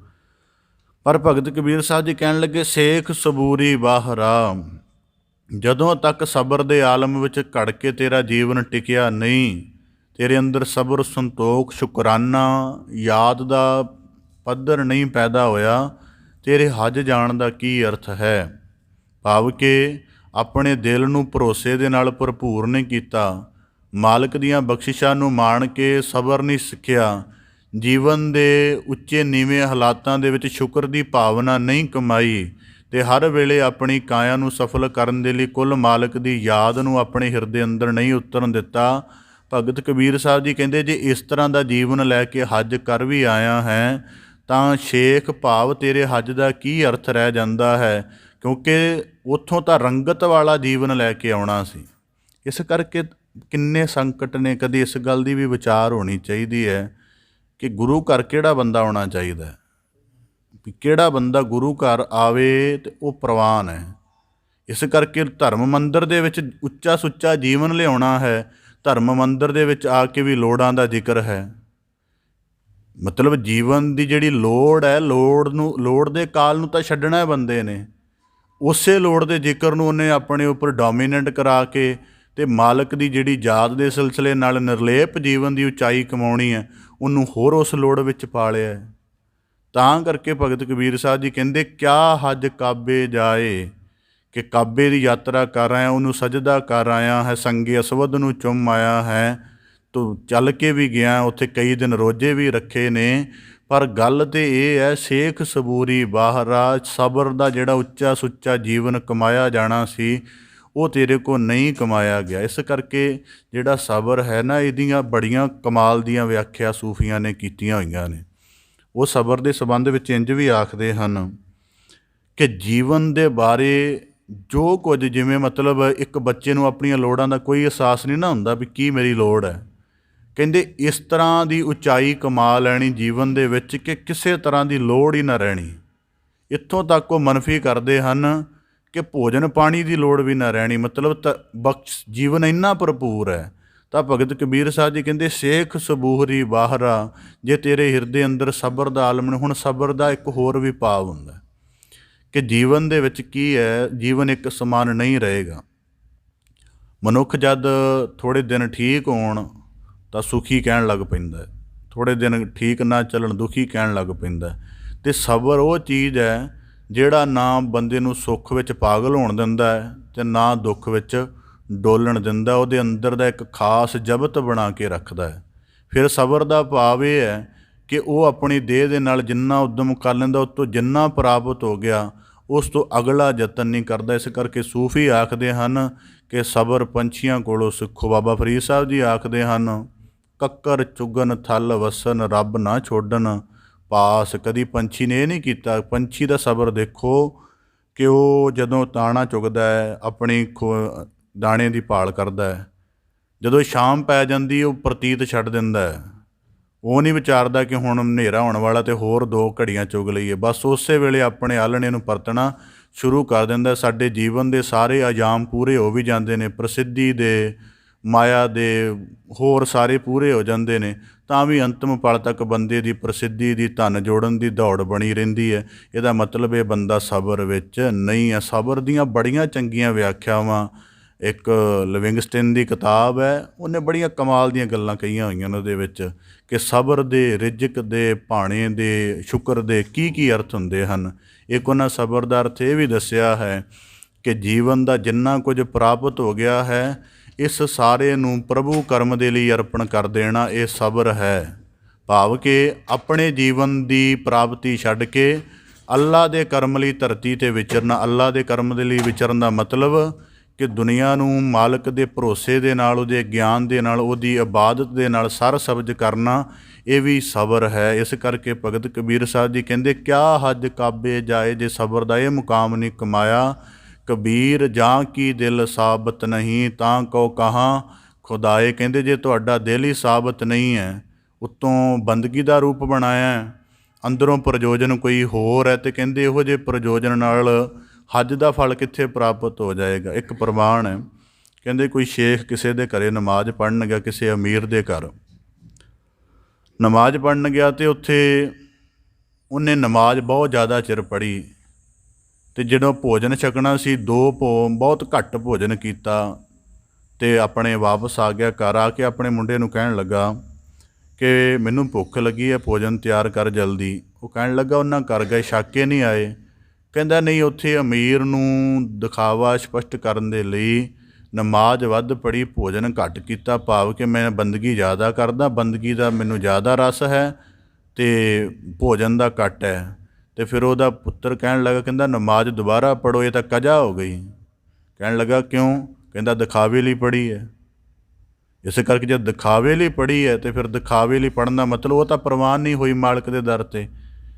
ਪਰ ਭਗਤ ਕਬੀਰ ਸਾਹਿਬ ਜੀ ਕਹਿਣ ਲੱਗੇ, ਸੇਖ ਸਬੂਰੀ ਬਾਹਰਾ, ਜਦੋਂ ਤੱਕ ਸਬਰ ਦੇ ਆਲਮ ਵਿੱਚ ਘੜ ਕੇ ਤੇਰਾ ਜੀਵਨ ਟਿਕਿਆ ਨਹੀਂ, ਤੇਰੇ ਅੰਦਰ ਸਬਰ, ਸੰਤੋਖ, ਸ਼ੁਕਰਾਨਾ, ਯਾਦ ਦਾ ਪੱਧਰ ਨਹੀਂ ਪੈਦਾ ਹੋਇਆ, ਤੇਰੇ ਹੱਜ ਜਾਣ ਦਾ ਕੀ ਅਰਥ ਹੈ। ਭਾਵ ਕਿ ਆਪਣੇ ਦਿਲ ਨੂੰ ਭਰੋਸੇ ਦੇ ਨਾਲ ਭਰਪੂਰ ਨਹੀਂ ਕੀਤਾ, ਮਾਲਕ ਦੀਆਂ ਬਖਸ਼ਿਸ਼ਾਂ ਨੂੰ ਮਾਣ ਕੇ ਸਬਰ ਨਹੀਂ ਸਿੱਖਿਆ, ਜੀਵਨ ਦੇ ਉੱਚੇ ਨੀਵੇਂ ਹਾਲਾਤਾਂ ਦੇ ਵਿੱਚ ਸ਼ੁਕਰ ਦੀ ਭਾਵਨਾ ਨਹੀਂ ਕਮਾਈ, ਅਤੇ ਹਰ ਵੇਲੇ ਆਪਣੀ ਕਾਇਆ ਨੂੰ ਸਫਲ ਕਰਨ ਦੇ ਲਈ ਕੁੱਲ ਮਾਲਕ ਦੀ ਯਾਦ ਨੂੰ ਆਪਣੇ ਹਿਰਦੇ ਅੰਦਰ ਨਹੀਂ ਉਤਰਨ ਦਿੱਤਾ। ਭਗਤ ਕਬੀਰ ਸਾਹਿਬ ਜੀ ਕਹਿੰਦੇ, ਜੇ ਇਸ ਤਰ੍ਹਾਂ ਦਾ ਜੀਵਨ ਲੈ ਕੇ ਹੱਜ ਕਰ ਵੀ ਆਇਆ ਹੈ ਤਾਂ ਸ਼ੇਖ ਭਾਵ ਤੇਰੇ ਹੱਜ ਦਾ ਕੀ ਅਰਥ ਰਹਿ ਜਾਂਦਾ ਹੈ, ਕਿਉਂਕਿ ਉੱਥੋਂ ਤਾਂ ਰੰਗਤ ਵਾਲਾ ਜੀਵਨ ਲੈ ਕੇ ਆਉਣਾ ਸੀ। ਇਸ ਕਰਕੇ ਕਿੰਨੇ ਸੰਕਟ ਨੇ। ਕਦੇ ਇਸ ਗੱਲ ਦੀ ਵੀ ਵਿਚਾਰ ਹੋਣੀ ਚਾਹੀਦੀ ਹੈ ਕਿ ਗੁਰੂ ਘਰ ਕਿਹੜਾ ਬੰਦਾ ਆਉਣਾ ਚਾਹੀਦਾ, ਵੀ ਕਿਹੜਾ ਬੰਦਾ ਗੁਰੂ ਘਰ ਆਵੇ ਤੇ ਉਹ ਪ੍ਰਵਾਨ ਹੈ। ਇਸ ਕਰਕੇ ਧਰਮ ਮੰਦਰ ਦੇ ਵਿੱਚ ਉੱਚਾ ਸੁੱਚਾ ਜੀਵਨ ਲਿਆਉਣਾ ਹੈ, ਧਰਮ ਮੰਦਰ ਦੇ ਵਿੱਚ ਆ ਕੇ ਵੀ ਲੋੜਾਂ ਦਾ ਜ਼ਿਕਰ ਹੈ। ਮਤਲਬ ਜੀਵਨ ਦੀ ਜਿਹੜੀ ਲੋੜ ਹੈ, ਲੋੜ ਦੇ ਕਾਲ ਨੂੰ ਤਾਂ ਛੱਡਣਾ ਹੈ ਬੰਦੇ ਨੇ, ਉਸੇ ਲੋੜ ਦੇ ਜ਼ਿਕਰ ਨੂੰ ਉਹਨੇ ਆਪਣੇ ਉੱਪਰ ਡੋਮੀਨੈਂਟ ਕਰਾ ਕੇ ਅਤੇ ਮਾਲਕ ਦੀ ਜਿਹੜੀ ਯਾਦ ਦੇ ਸਿਲਸਿਲੇ ਨਾਲ ਨਿਰਲੇਪ ਜੀਵਨ ਦੀ ਉਚਾਈ ਕਮਾਉਣੀ ਹੈ, ਉਹਨੂੰ ਹੋਰ ਉਸ ਲੋੜ ਵਿੱਚ ਪਾ ਲਿਆ ਹੈ। ਤਾਂ ਕਰਕੇ ਭਗਤ ਕਬੀਰ ਸਾਹਿਬ ਜੀ ਕਹਿੰਦੇ, ਕਿਆ ਹੱਜ ਕਾਬੇ ਜਾਏ, ਕਿ ਕਾਬੇ ਦੀ ਯਾਤਰਾ ਕਰ ਆਇਆ, ਉਹਨੂੰ ਸਜਦਾ ਕਰ ਆਇਆ ਹੈ, ਸੰਗੇ ਅਸਵਦ ਨੂੰ ਚੁੰਮ ਆਇਆ ਹੈ, ਤੂੰ ਚੱਲ ਕੇ ਵੀ ਗਿਆ, ਉੱਥੇ ਕਈ ਦਿਨ ਰੋਜ਼ੇ ਵੀ ਰੱਖੇ ਨੇ। ਪਰ ਗੱਲ ਤਾਂ ਇਹ ਹੈ, ਸੇਖ ਸਬੂਰੀ ਬਾਹਰਾ, ਸਬਰ ਦਾ ਜਿਹੜਾ ਉੱਚਾ ਸੁੱਚਾ ਜੀਵਨ ਕਮਾਇਆ ਜਾਣਾ ਸੀ ਉਹ ਤੇਰੇ ਕੋਲ ਨਹੀਂ ਕਮਾਇਆ ਗਿਆ। ਇਸ ਕਰਕੇ ਜਿਹੜਾ ਸਬਰ ਹੈ ਨਾ, ਇਹਦੀਆਂ ਬੜੀਆਂ ਕਮਾਲ ਦੀਆਂ ਵਿਆਖਿਆ ਸੂਫੀਆਂ ਨੇ ਕੀਤੀਆਂ ਹੋਈਆਂ ਨੇ। ਉਹ ਸਬਰ ਦੇ ਸੰਬੰਧ ਵਿੱਚ ਇੰਝ ਵੀ ਆਖਦੇ ਹਨ ਕਿ ਜੀਵਨ ਦੇ ਬਾਰੇ ਜੋ ਕੁਝ, ਜਿਵੇਂ ਮਤਲਬ ਇੱਕ ਬੱਚੇ ਨੂੰ ਆਪਣੀਆਂ ਲੋੜਾਂ ਦਾ ਕੋਈ ਅਹਿਸਾਸ ਨਹੀਂ ਨਾ ਹੁੰਦਾ ਵੀ ਕੀ ਮੇਰੀ ਲੋੜ ਹੈ, ਕਹਿੰਦੇ ਇਸ ਤਰ੍ਹਾਂ ਦੀ ਉਚਾਈ ਕਮਾ ਲੈਣੀ ਜੀਵਨ ਦੇ ਵਿੱਚ ਕਿ ਕਿਸੇ ਤਰ੍ਹਾਂ ਦੀ ਲੋੜ ਹੀ ਨਾ ਰਹਿਣੀ। ਇੱਥੋਂ ਤੱਕ ਉਹ ਮਨਫੀ ਕਰਦੇ ਹਨ ਕਿ ਭੋਜਨ ਪਾਣੀ ਦੀ ਲੋੜ ਵੀ ਨਾ ਰਹਿਣੀ, ਮਤਲਬ ਜੀਵਨ ਇੰਨਾ ਭਰਪੂਰ ਹੈ। ਤਾਂ ਭਗਤ ਕਬੀਰ ਸਾਹਿਬ ਜੀ ਕਹਿੰਦੇ, ਸੇਖ ਸਬੂਹਰੀ ਬਾਹਰਾ, ਜੇ ਤੇਰੇ ਹਿਰਦੇ ਅੰਦਰ ਸਬਰ ਦਾ ਆਲਮ। ਹੁਣ ਸਬਰ ਦਾ ਇੱਕ ਹੋਰ ਵੀ ਭਾਵ ਹੁੰਦਾ ਕਿ ਜੀਵਨ ਦੇ ਵਿੱਚ ਕੀ ਹੈ, ਜੀਵਨ ਇੱਕ ਸਮਾਨ ਨਹੀਂ ਰਹੇਗਾ। ਮਨੁੱਖ ਜਦ ਥੋੜ੍ਹੇ ਦਿਨ ਠੀਕ ਹੋਣ ਤਾਂ ਸੁਖੀ ਕਹਿਣ ਲੱਗ ਪੈਂਦਾ, ਥੋੜ੍ਹੇ ਦਿਨ ਠੀਕ ਨਾ ਚੱਲਣ ਦੁਖੀ ਕਹਿਣ ਲੱਗ ਪੈਂਦਾ। ਅਤੇ ਸਬਰ ਉਹ ਚੀਜ਼ ਹੈ ਜਿਹੜਾ ਨਾ ਬੰਦੇ ਨੂੰ ਸੁੱਖ ਵਿੱਚ ਪਾਗਲ ਹੋਣ ਦਿੰਦਾ ਹੈ ਅਤੇ ਨਾ ਦੁੱਖ ਵਿੱਚ ਡੋਲਣ ਦਿੰਦਾ, ਉਹਦੇ ਅੰਦਰ ਦਾ ਇੱਕ ਖਾਸ ਜ਼ਬਤ ਬਣਾ ਕੇ ਰੱਖਦਾ ਹੈ। ਫਿਰ ਸਬਰ ਦਾ ਭਾਵ ਇਹ ਹੈ ਕਿ ਉਹ ਆਪਣੀ ਦੇਹ ਦੇ ਨਾਲ ਜਿੰਨਾ ਉੱਦਮ ਕਰ ਲੈਂਦਾ, ਉਸ ਤੋਂ ਜਿੰਨਾ ਪ੍ਰਾਪਤ ਹੋ ਗਿਆ ਉਸ ਤੋਂ ਅਗਲਾ ਯਤਨ ਨਹੀਂ ਕਰਦਾ। ਇਸ ਕਰਕੇ ਸੂਫੀ ਆਖਦੇ ਹਨ ਕਿ ਸਬਰ ਪੰਛੀਆਂ ਕੋਲੋਂ ਸਿੱਖੋ। ਬਾਬਾ ਫਰੀਦ ਸਾਹਿਬ ਜੀ ਆਖਦੇ ਹਨ, ਕੱਕਰ ਚੁਗਨ ਥਲ ਵਸਨ ਰੱਬ ਨਾ ਛੋਡਣ ਪਾਸ। ਕਦੀ ਪੰਛੀ ਨੇ ਇਹ ਨਹੀਂ ਕੀਤਾ। ਪੰਛੀ ਦਾ ਸਬਰ ਦੇਖੋ ਕਿ ਉਹ ਜਦੋਂ ਦਾਣਾ ਚੁਗਦਾ ਹੈ, ਆਪਣੀ ਦਾਣੇ ਦੀ ਭਾਲ ਕਰਦਾ ਹੈ, ਜਦੋਂ ਸ਼ਾਮ ਪੈ ਜਾਂਦੀ ਉਹ ਪ੍ਰਤੀਤ ਛੱਡ ਦਿੰਦਾ ਹੈ। ਉਹ ਨਹੀਂ ਵਿਚਾਰਦਾ ਕਿ ਹੁਣ ਹਨੇਰਾ ਹੋਣ ਵਾਲਾ ਅਤੇ ਹੋਰ 2 ਘੜੀਆਂ ਚੁਗ ਲਈਏ, ਬਸ ਉਸੇ ਵੇਲੇ ਆਪਣੇ ਆਲ੍ਹਣੇ ਨੂੰ ਪਰਤਣਾ ਸ਼ੁਰੂ ਕਰ ਦਿੰਦਾ। ਸਾਡੇ ਜੀਵਨ ਦੇ ਸਾਰੇ ਆਯਾਮ ਪੂਰੇ ਹੋ ਵੀ ਜਾਂਦੇ ਨੇ, ਪ੍ਰਸਿੱਧੀ ਦੇ, ਮਾਇਆ ਦੇ, ਹੋਰ ਸਾਰੇ ਪੂਰੇ ਹੋ ਜਾਂਦੇ ਨੇ, ਤਾਂ ਵੀ ਅੰਤਮ ਪਲ ਤੱਕ ਬੰਦੇ ਦੀ ਪ੍ਰਸਿੱਧੀ ਦੀ, ਧਨ ਜੋੜਨ ਦੀ ਦੌੜ ਬਣੀ ਰਹਿੰਦੀ ਹੈ। ਇਹਦਾ ਮਤਲਬ ਇਹ ਬੰਦਾ ਸਬਰ ਵਿੱਚ ਨਹੀਂ ਹੈ। ਸਬਰ ਦੀਆਂ ਬੜੀਆਂ ਚੰਗੀਆਂ ਵਿਆਖਿਆਵਾਂ, ਇੱਕ ਲਿਵਿੰਗਸਟਨ ਦੀ ਕਿਤਾਬ ਹੈ, ਉਹਨੇ ਬੜੀਆਂ ਕਮਾਲ ਦੀਆਂ ਗੱਲਾਂ ਕਹੀਆਂ ਹੋਈਆਂ ਨੇ ਉਹਦੇ ਵਿੱਚ, ਕਿ ਸਬਰ ਦੇ, ਰਿਜ਼ਕ ਦੇ, ਭਾਣੇ ਦੇ, ਸ਼ੁਕਰ ਦੇ ਕੀ ਅਰਥ ਹੁੰਦੇ ਹਨ। ਇੱਕ ਉਹਨਾਂ ਸਬਰ ਦਾ ਅਰਥ ਇਹ ਵੀ ਦੱਸਿਆ ਹੈ ਕਿ ਜੀਵਨ ਦਾ ਜਿੰਨਾ ਕੁਝ ਪ੍ਰਾਪਤ ਹੋ ਗਿਆ ਹੈ, ਇਸ ਸਾਰੇ ਨੂੰ ਪ੍ਰਭੂ ਕਰਮ ਦੇ ਲਈ ਅਰਪਣ ਕਰ ਦੇਣਾ, ਇਹ ਸਬਰ ਹੈ। ਭਾਵ ਕਿ ਆਪਣੇ ਜੀਵਨ ਦੀ ਪ੍ਰਾਪਤੀ ਛੱਡ ਕੇ ਅੱਲਾ ਦੇ ਕਰਮ ਲਈ ਧਰਤੀ 'ਤੇ ਵਿਚਰਨਾ। ਅੱਲਾ ਦੇ ਕਰਮ ਦੇ ਲਈ ਵਿਚਰਨ ਦਾ ਮਤਲਬ ਕਿ ਦੁਨੀਆ ਨੂੰ ਮਾਲਕ ਦੇ ਭਰੋਸੇ ਦੇ ਨਾਲ, ਉਹਦੇ ਗਿਆਨ ਦੇ ਨਾਲ, ਉਹਦੀ ਇਬਾਦਤ ਦੇ ਨਾਲ ਸਰ ਸਬਜ਼ ਕਰਨਾ, ਇਹ ਵੀ ਸਬਰ ਹੈ। ਇਸ ਕਰਕੇ ਭਗਤ ਕਬੀਰ ਸਾਹਿਬ ਜੀ ਕਹਿੰਦੇ, ਕਿਆ ਹੱਜ ਕਾਬੇ ਜਾਏ, ਜੇ ਸਬਰ ਦਾ ਇਹ ਮੁਕਾਮ ਨਹੀਂ ਕਮਾਇਆ। ਕਬੀਰ ਜਾਂ ਕੀ ਦਿਲ ਸਾਬਤ ਨਹੀਂ ਤਾਂ ਕਹੋ ਕਹਾਂ ਖੁਦਾਏ। ਕਹਿੰਦੇ ਜੇ ਤੁਹਾਡਾ ਦਿਲ ਹੀ ਸਾਬਤ ਨਹੀਂ ਹੈ, ਉੱਤੋਂ ਬੰਦਗੀ ਦਾ ਰੂਪ ਬਣਾਇਆ, ਅੰਦਰੋਂ ਪ੍ਰਯੋਜਨ ਕੋਈ ਹੋਰ ਹੈ, ਅਤੇ ਕਹਿੰਦੇ ਇਹੋ ਜਿਹੇ ਪ੍ਰਯੋਜਨ ਨਾਲ ਹੱਜ ਦਾ ਫਲ ਕਿੱਥੇ ਪ੍ਰਾਪਤ ਹੋ ਜਾਏਗਾ। ਇੱਕ ਪ੍ਰਮਾਣ ਹੈ, ਕਹਿੰਦੇ ਕੋਈ ਸ਼ੇਖ ਕਿਸੇ ਦੇ ਘਰੇ ਨਮਾਜ਼ ਪੜ੍ਹਨ ਗਿਆ, ਕਿਸੇ ਅਮੀਰ ਦੇ ਘਰ ਨਮਾਜ਼ ਪੜ੍ਹਨ ਗਿਆ, ਅਤੇ ਉੱਥੇ ਉਹਨੇ ਨਮਾਜ਼ ਬਹੁਤ ਜ਼ਿਆਦਾ ਚਿਰ ਪੜ੍ਹੀ, ਅਤੇ ਜਦੋਂ ਭੋਜਨ ਛਕਣਾ ਸੀ ਬਹੁਤ ਘੱਟ ਭੋਜਨ ਕੀਤਾ, ਅਤੇ ਆਪਣੇ ਵਾਪਸ ਆ ਗਿਆ। ਘਰ ਆ ਕੇ ਆਪਣੇ ਮੁੰਡੇ ਨੂੰ ਕਹਿਣ ਲੱਗਾ ਕਿ ਮੈਨੂੰ ਭੁੱਖ ਲੱਗੀ ਹੈ, ਭੋਜਨ ਤਿਆਰ ਕਰ ਜਲਦੀ। ਉਹ ਕਹਿਣ ਲੱਗਾ ਉਹਨਾਂ ਕਰ ਗਏ, ਛੱਕ ਨਹੀਂ ਆਏ। ਕਹਿੰਦਾ ਨਹੀਂ, ਉੱਥੇ ਅਮੀਰ ਨੂੰ ਦਿਖਾਵਾ ਸਪਸ਼ਟ ਕਰਨ ਦੇ ਲਈ ਨਮਾਜ਼ ਵੱਧ ਪੜ੍ਹੀ, ਭੋਜਨ ਘੱਟ ਕੀਤਾ, ਭਾਵ ਕਿ ਮੈਂ ਬੰਦਗੀ ਜ਼ਿਆਦਾ ਕਰਦਾ, ਬੰਦਗੀ ਦਾ ਮੈਨੂੰ ਜ਼ਿਆਦਾ ਰਸ ਹੈ ਅਤੇ ਭੋਜਨ ਦਾ ਘੱਟ ਹੈ। ਅਤੇ ਫਿਰ ਉਹਦਾ ਪੁੱਤਰ ਕਹਿਣ ਲੱਗਾ, ਕਹਿੰਦਾ ਨਮਾਜ਼ ਦੁਬਾਰਾ ਪੜ੍ਹੋ, ਇਹ ਤਾਂ ਕਜਾ ਹੋ ਗਈ। ਕਹਿਣ ਲੱਗਾ ਕਿਉਂ? ਕਹਿੰਦਾ ਦਿਖਾਵੇ ਲਈ ਪੜ੍ਹੀ ਹੈ। ਇਸ ਕਰਕੇ ਜਦ ਦਿਖਾਵੇ ਲਈ ਪੜ੍ਹੀ ਹੈ ਅਤੇ ਫਿਰ ਦਿਖਾਵੇ ਲਈ ਪੜ੍ਹਨ ਦਾ ਮਤਲਬ ਉਹ ਤਾਂ ਪ੍ਰਵਾਨ ਨਹੀਂ ਹੋਈ ਮਾਲਕ ਦੇ ਦਰ 'ਤੇ,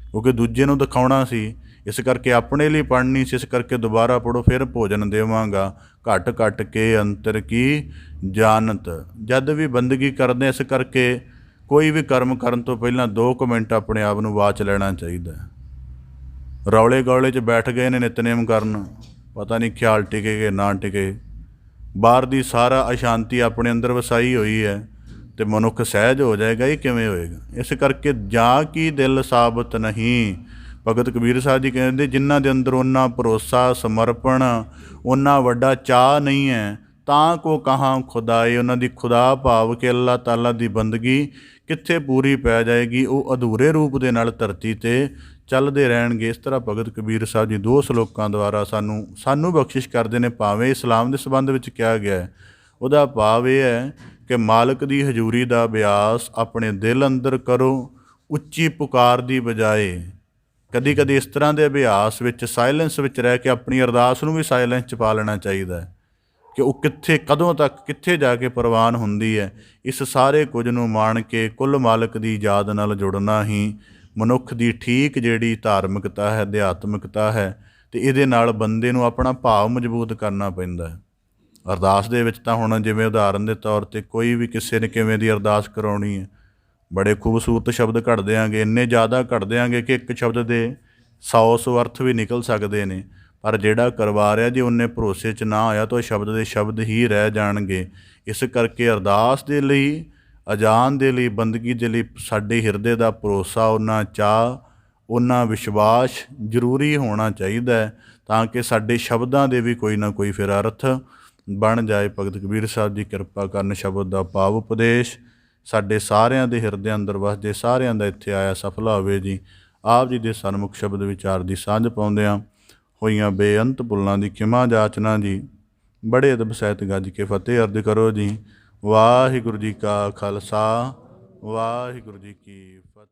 ਕਿਉਂਕਿ ਦੂਜੇ ਨੂੰ ਦਿਖਾਉਣਾ ਸੀ। ਇਸ ਕਰਕੇ ਆਪਣੇ ਲਈ ਪੜ੍ਹਨੀ ਸੀ, ਇਸ ਕਰਕੇ ਦੁਬਾਰਾ ਪੜ੍ਹੋ, ਫਿਰ ਭੋਜਨ ਦੇਵਾਂਗਾ। ਘੱਟ ਘੱਟ ਕੇ ਅੰਤਰ ਕੀ ਜਾਣਤ। ਜਦ ਵੀ ਬੰਦਗੀ ਕਰਦੇ, ਇਸ ਕਰਕੇ ਕੋਈ ਵੀ ਕਰਮ ਕਰਨ ਤੋਂ ਪਹਿਲਾਂ 2 ਮਿੰਟ ਆਪਣੇ ਆਪ ਨੂੰ ਵਾਚ ਲੈਣਾ ਚਾਹੀਦਾ। ਰੌਲੇ ਗੌਲੇ 'ਚ ਬੈਠ ਗਏ ਨੇ ਨਿਤਨੇਮ ਕਰਨ, ਪਤਾ ਨਹੀਂ ਖਿਆਲ ਟਿਕੇ ਕਿ ਨਾ ਟਿਕੇ। ਬਾਹਰ ਦੀ ਸਾਰਾ ਅਸ਼ਾਂਤੀ ਆਪਣੇ ਅੰਦਰ ਵਸਾਈ ਹੋਈ ਹੈ ਅਤੇ ਮਨੁੱਖ ਸਹਿਜ ਹੋ ਜਾਏਗਾ। ਇਹ ਕਿਵੇਂ ਹੋਏਗਾ? ਇਸ ਕਰਕੇ ਜਾਂ ਕੀ ਦਿਲ ਸਾਬਤ ਨਹੀਂ। ਭਗਤ ਕਬੀਰ ਸਾਹਿਬ ਜੀ ਕਹਿੰਦੇ, ਜਿਨ੍ਹਾਂ ਦੇ ਅੰਦਰ ਓਨਾ ਭਰੋਸਾ, ਸਮਰਪਣ, ਓਨਾ ਵੱਡਾ ਚਾਅ ਨਹੀਂ ਹੈ, ਤਾਂ ਕੋ ਕਹਾਂ ਖੁਦਾਏ। ਉਹਨਾਂ ਦੀ ਖੁਦਾ ਭਾਵ ਕਿ ਅੱਲਾਹ ਤਾਲਾ ਦੀ ਬੰਦਗੀ ਕਿੱਥੇ ਪੂਰੀ ਪੈ ਜਾਏਗੀ? ਉਹ ਅਧੂਰੇ ਰੂਪ ਦੇ ਨਾਲ ਧਰਤੀ 'ਤੇ ਚੱਲਦੇ ਰਹਿਣਗੇ। ਇਸ ਤਰ੍ਹਾਂ ਭਗਤ ਕਬੀਰ ਸਾਹਿਬ ਜੀ 2 ਸਲੋਕਾਂ ਦੁਆਰਾ ਸਾਨੂੰ ਬਖਸ਼ਿਸ਼ ਕਰਦੇ ਨੇ। ਭਾਵੇਂ ਇਸਲਾਮ ਦੇ ਸੰਬੰਧ ਵਿੱਚ ਕਿਹਾ ਗਿਆ ਹੈ, ਉਹਦਾ ਭਾਵ ਇਹ ਹੈ ਕਿ ਮਾਲਕ ਦੀ ਹਜ਼ੂਰੀ ਦਾ ਅਭਿਆਸ ਆਪਣੇ ਦਿਲ ਅੰਦਰ ਕਰੋ, ਉੱਚੀ ਪੁਕਾਰ ਦੀ ਬਜਾਏ। ਕਦੀ ਕਦੀ ਇਸ ਤਰ੍ਹਾਂ ਦੇ ਅਭਿਆਸ ਵਿੱਚ ਸਾਇਲੈਂਸ ਵਿੱਚ ਰਹਿ ਕੇ ਆਪਣੀ ਅਰਦਾਸ ਨੂੰ ਵੀ ਸਾਇਲੈਂਸ 'ਚ ਪਾ ਲੈਣਾ ਚਾਹੀਦਾ ਹੈ ਕਿ ਉਹ ਕਿੱਥੇ, ਕਦੋਂ ਤੱਕ, ਕਿੱਥੇ ਜਾ ਕੇ ਪ੍ਰਵਾਨ ਹੁੰਦੀ ਹੈ। ਇਸ ਸਾਰੇ ਕੁਝ ਨੂੰ ਮਾਣ ਕੇ ਕੁੱਲ ਮਾਲਕ ਦੀ ਯਾਦ ਨਾਲ ਜੁੜਨਾ ਹੀ ਮਨੁੱਖ ਦੀ ਠੀਕ ਜਿਹੜੀ ਧਾਰਮਿਕਤਾ ਹੈ, ਅਧਿਆਤਮਿਕਤਾ ਹੈ, ਅਤੇ ਇਹਦੇ ਨਾਲ ਬੰਦੇ ਨੂੰ ਆਪਣਾ ਭਾਵ ਮਜ਼ਬੂਤ ਕਰਨਾ ਪੈਂਦਾ ਹੈ। ਅਰਦਾਸ ਦੇ ਵਿੱਚ ਤਾਂ ਹੁਣ ਜਿਵੇਂ ਉਦਾਹਰਨ ਦੇ ਤੌਰ 'ਤੇ ਕੋਈ ਵੀ ਕਿਸੇ ਨੇ ਕਿਵੇਂ ਦੀ ਅਰਦਾਸ ਕਰਾਉਣੀ ਹੈ, ਬੜੇ ਖੂਬਸੂਰਤ ਸ਼ਬਦ ਘੜ ਦਿਆਂਗੇ, ਇੰਨੇ ਜ਼ਿਆਦਾ ਘੜ ਦਿਆਂਗੇ ਕਿ ਇੱਕ ਸ਼ਬਦ ਦੇ 100 ਅਰਥ ਵੀ ਨਿਕਲ ਸਕਦੇ ਨੇ। ਪਰ ਜਿਹੜਾ ਕਰਵਾ ਰਿਹਾ, ਜੇ ਉਹਨੇ ਭਰੋਸੇ 'ਚ ਨਾ ਆਇਆ ਤਾਂ ਉਹ ਸ਼ਬਦ ਦੇ ਸ਼ਬਦ ਹੀ ਰਹਿ ਜਾਣਗੇ। ਇਸ ਕਰਕੇ ਅਰਦਾਸ ਦੇ ਲਈ, ਅਜਾਨ ਦੇ ਲਈ, ਬੰਦਗੀ ਦੇ ਲਈ ਸਾਡੇ ਹਿਰਦੇ ਦਾ ਭਰੋਸਾ, ਉਹਨਾਂ ਚਾਅ, ਉਹਨਾਂ ਵਿਸ਼ਵਾਸ ਜ਼ਰੂਰੀ ਹੋਣਾ ਚਾਹੀਦਾ ਹੈ, ਤਾਂ ਕਿ ਸਾਡੇ ਸ਼ਬਦਾਂ ਦੇ ਵੀ ਕੋਈ ਨਾ ਕੋਈ ਫਿਰ ਅਰਥ ਬਣ ਜਾਏ। ਭਗਤ ਕਬੀਰ ਸਾਹਿਬ ਜੀ ਕਿਰਪਾ ਕਰਨ, ਸ਼ਬਦ ਦਾ ਭਾਵ ਉਪਦੇਸ਼ ਸਾਡੇ ਸਾਰਿਆਂ ਦੇ ਹਿਰਦੇ ਅੰਦਰ ਵਸਦੇ, ਸਾਰਿਆਂ ਦਾ ਇੱਥੇ ਆਇਆ ਸਫਲਾ ਹੋਵੇ ਜੀ। ਆਪ ਜੀ ਦੇ ਸਨਮੁਖ ਸ਼ਬਦ ਵਿਚਾਰ ਦੀ ਸਾਂਝ ਪਾਉਂਦਿਆਂ ਹੋਈਆਂ ਬੇਅੰਤ ਭੁੱਲਾਂ ਦੀ ਖਿਮਾ ਜਾਚਨਾ ਜੀ। ਬੜੇ ਅਦਬ ਸਹਿਤ ਗੱਜ ਕੇ ਫਤਿਹ ਅਰਜ਼ ਕਰੋ ਜੀ। ਵਾਹਿਗੁਰੂ ਜੀ ਕਾ ਖਾਲਸਾ, ਵਾਹਿਗੁਰੂ ਜੀ ਕੀ ਫਤਿਹ।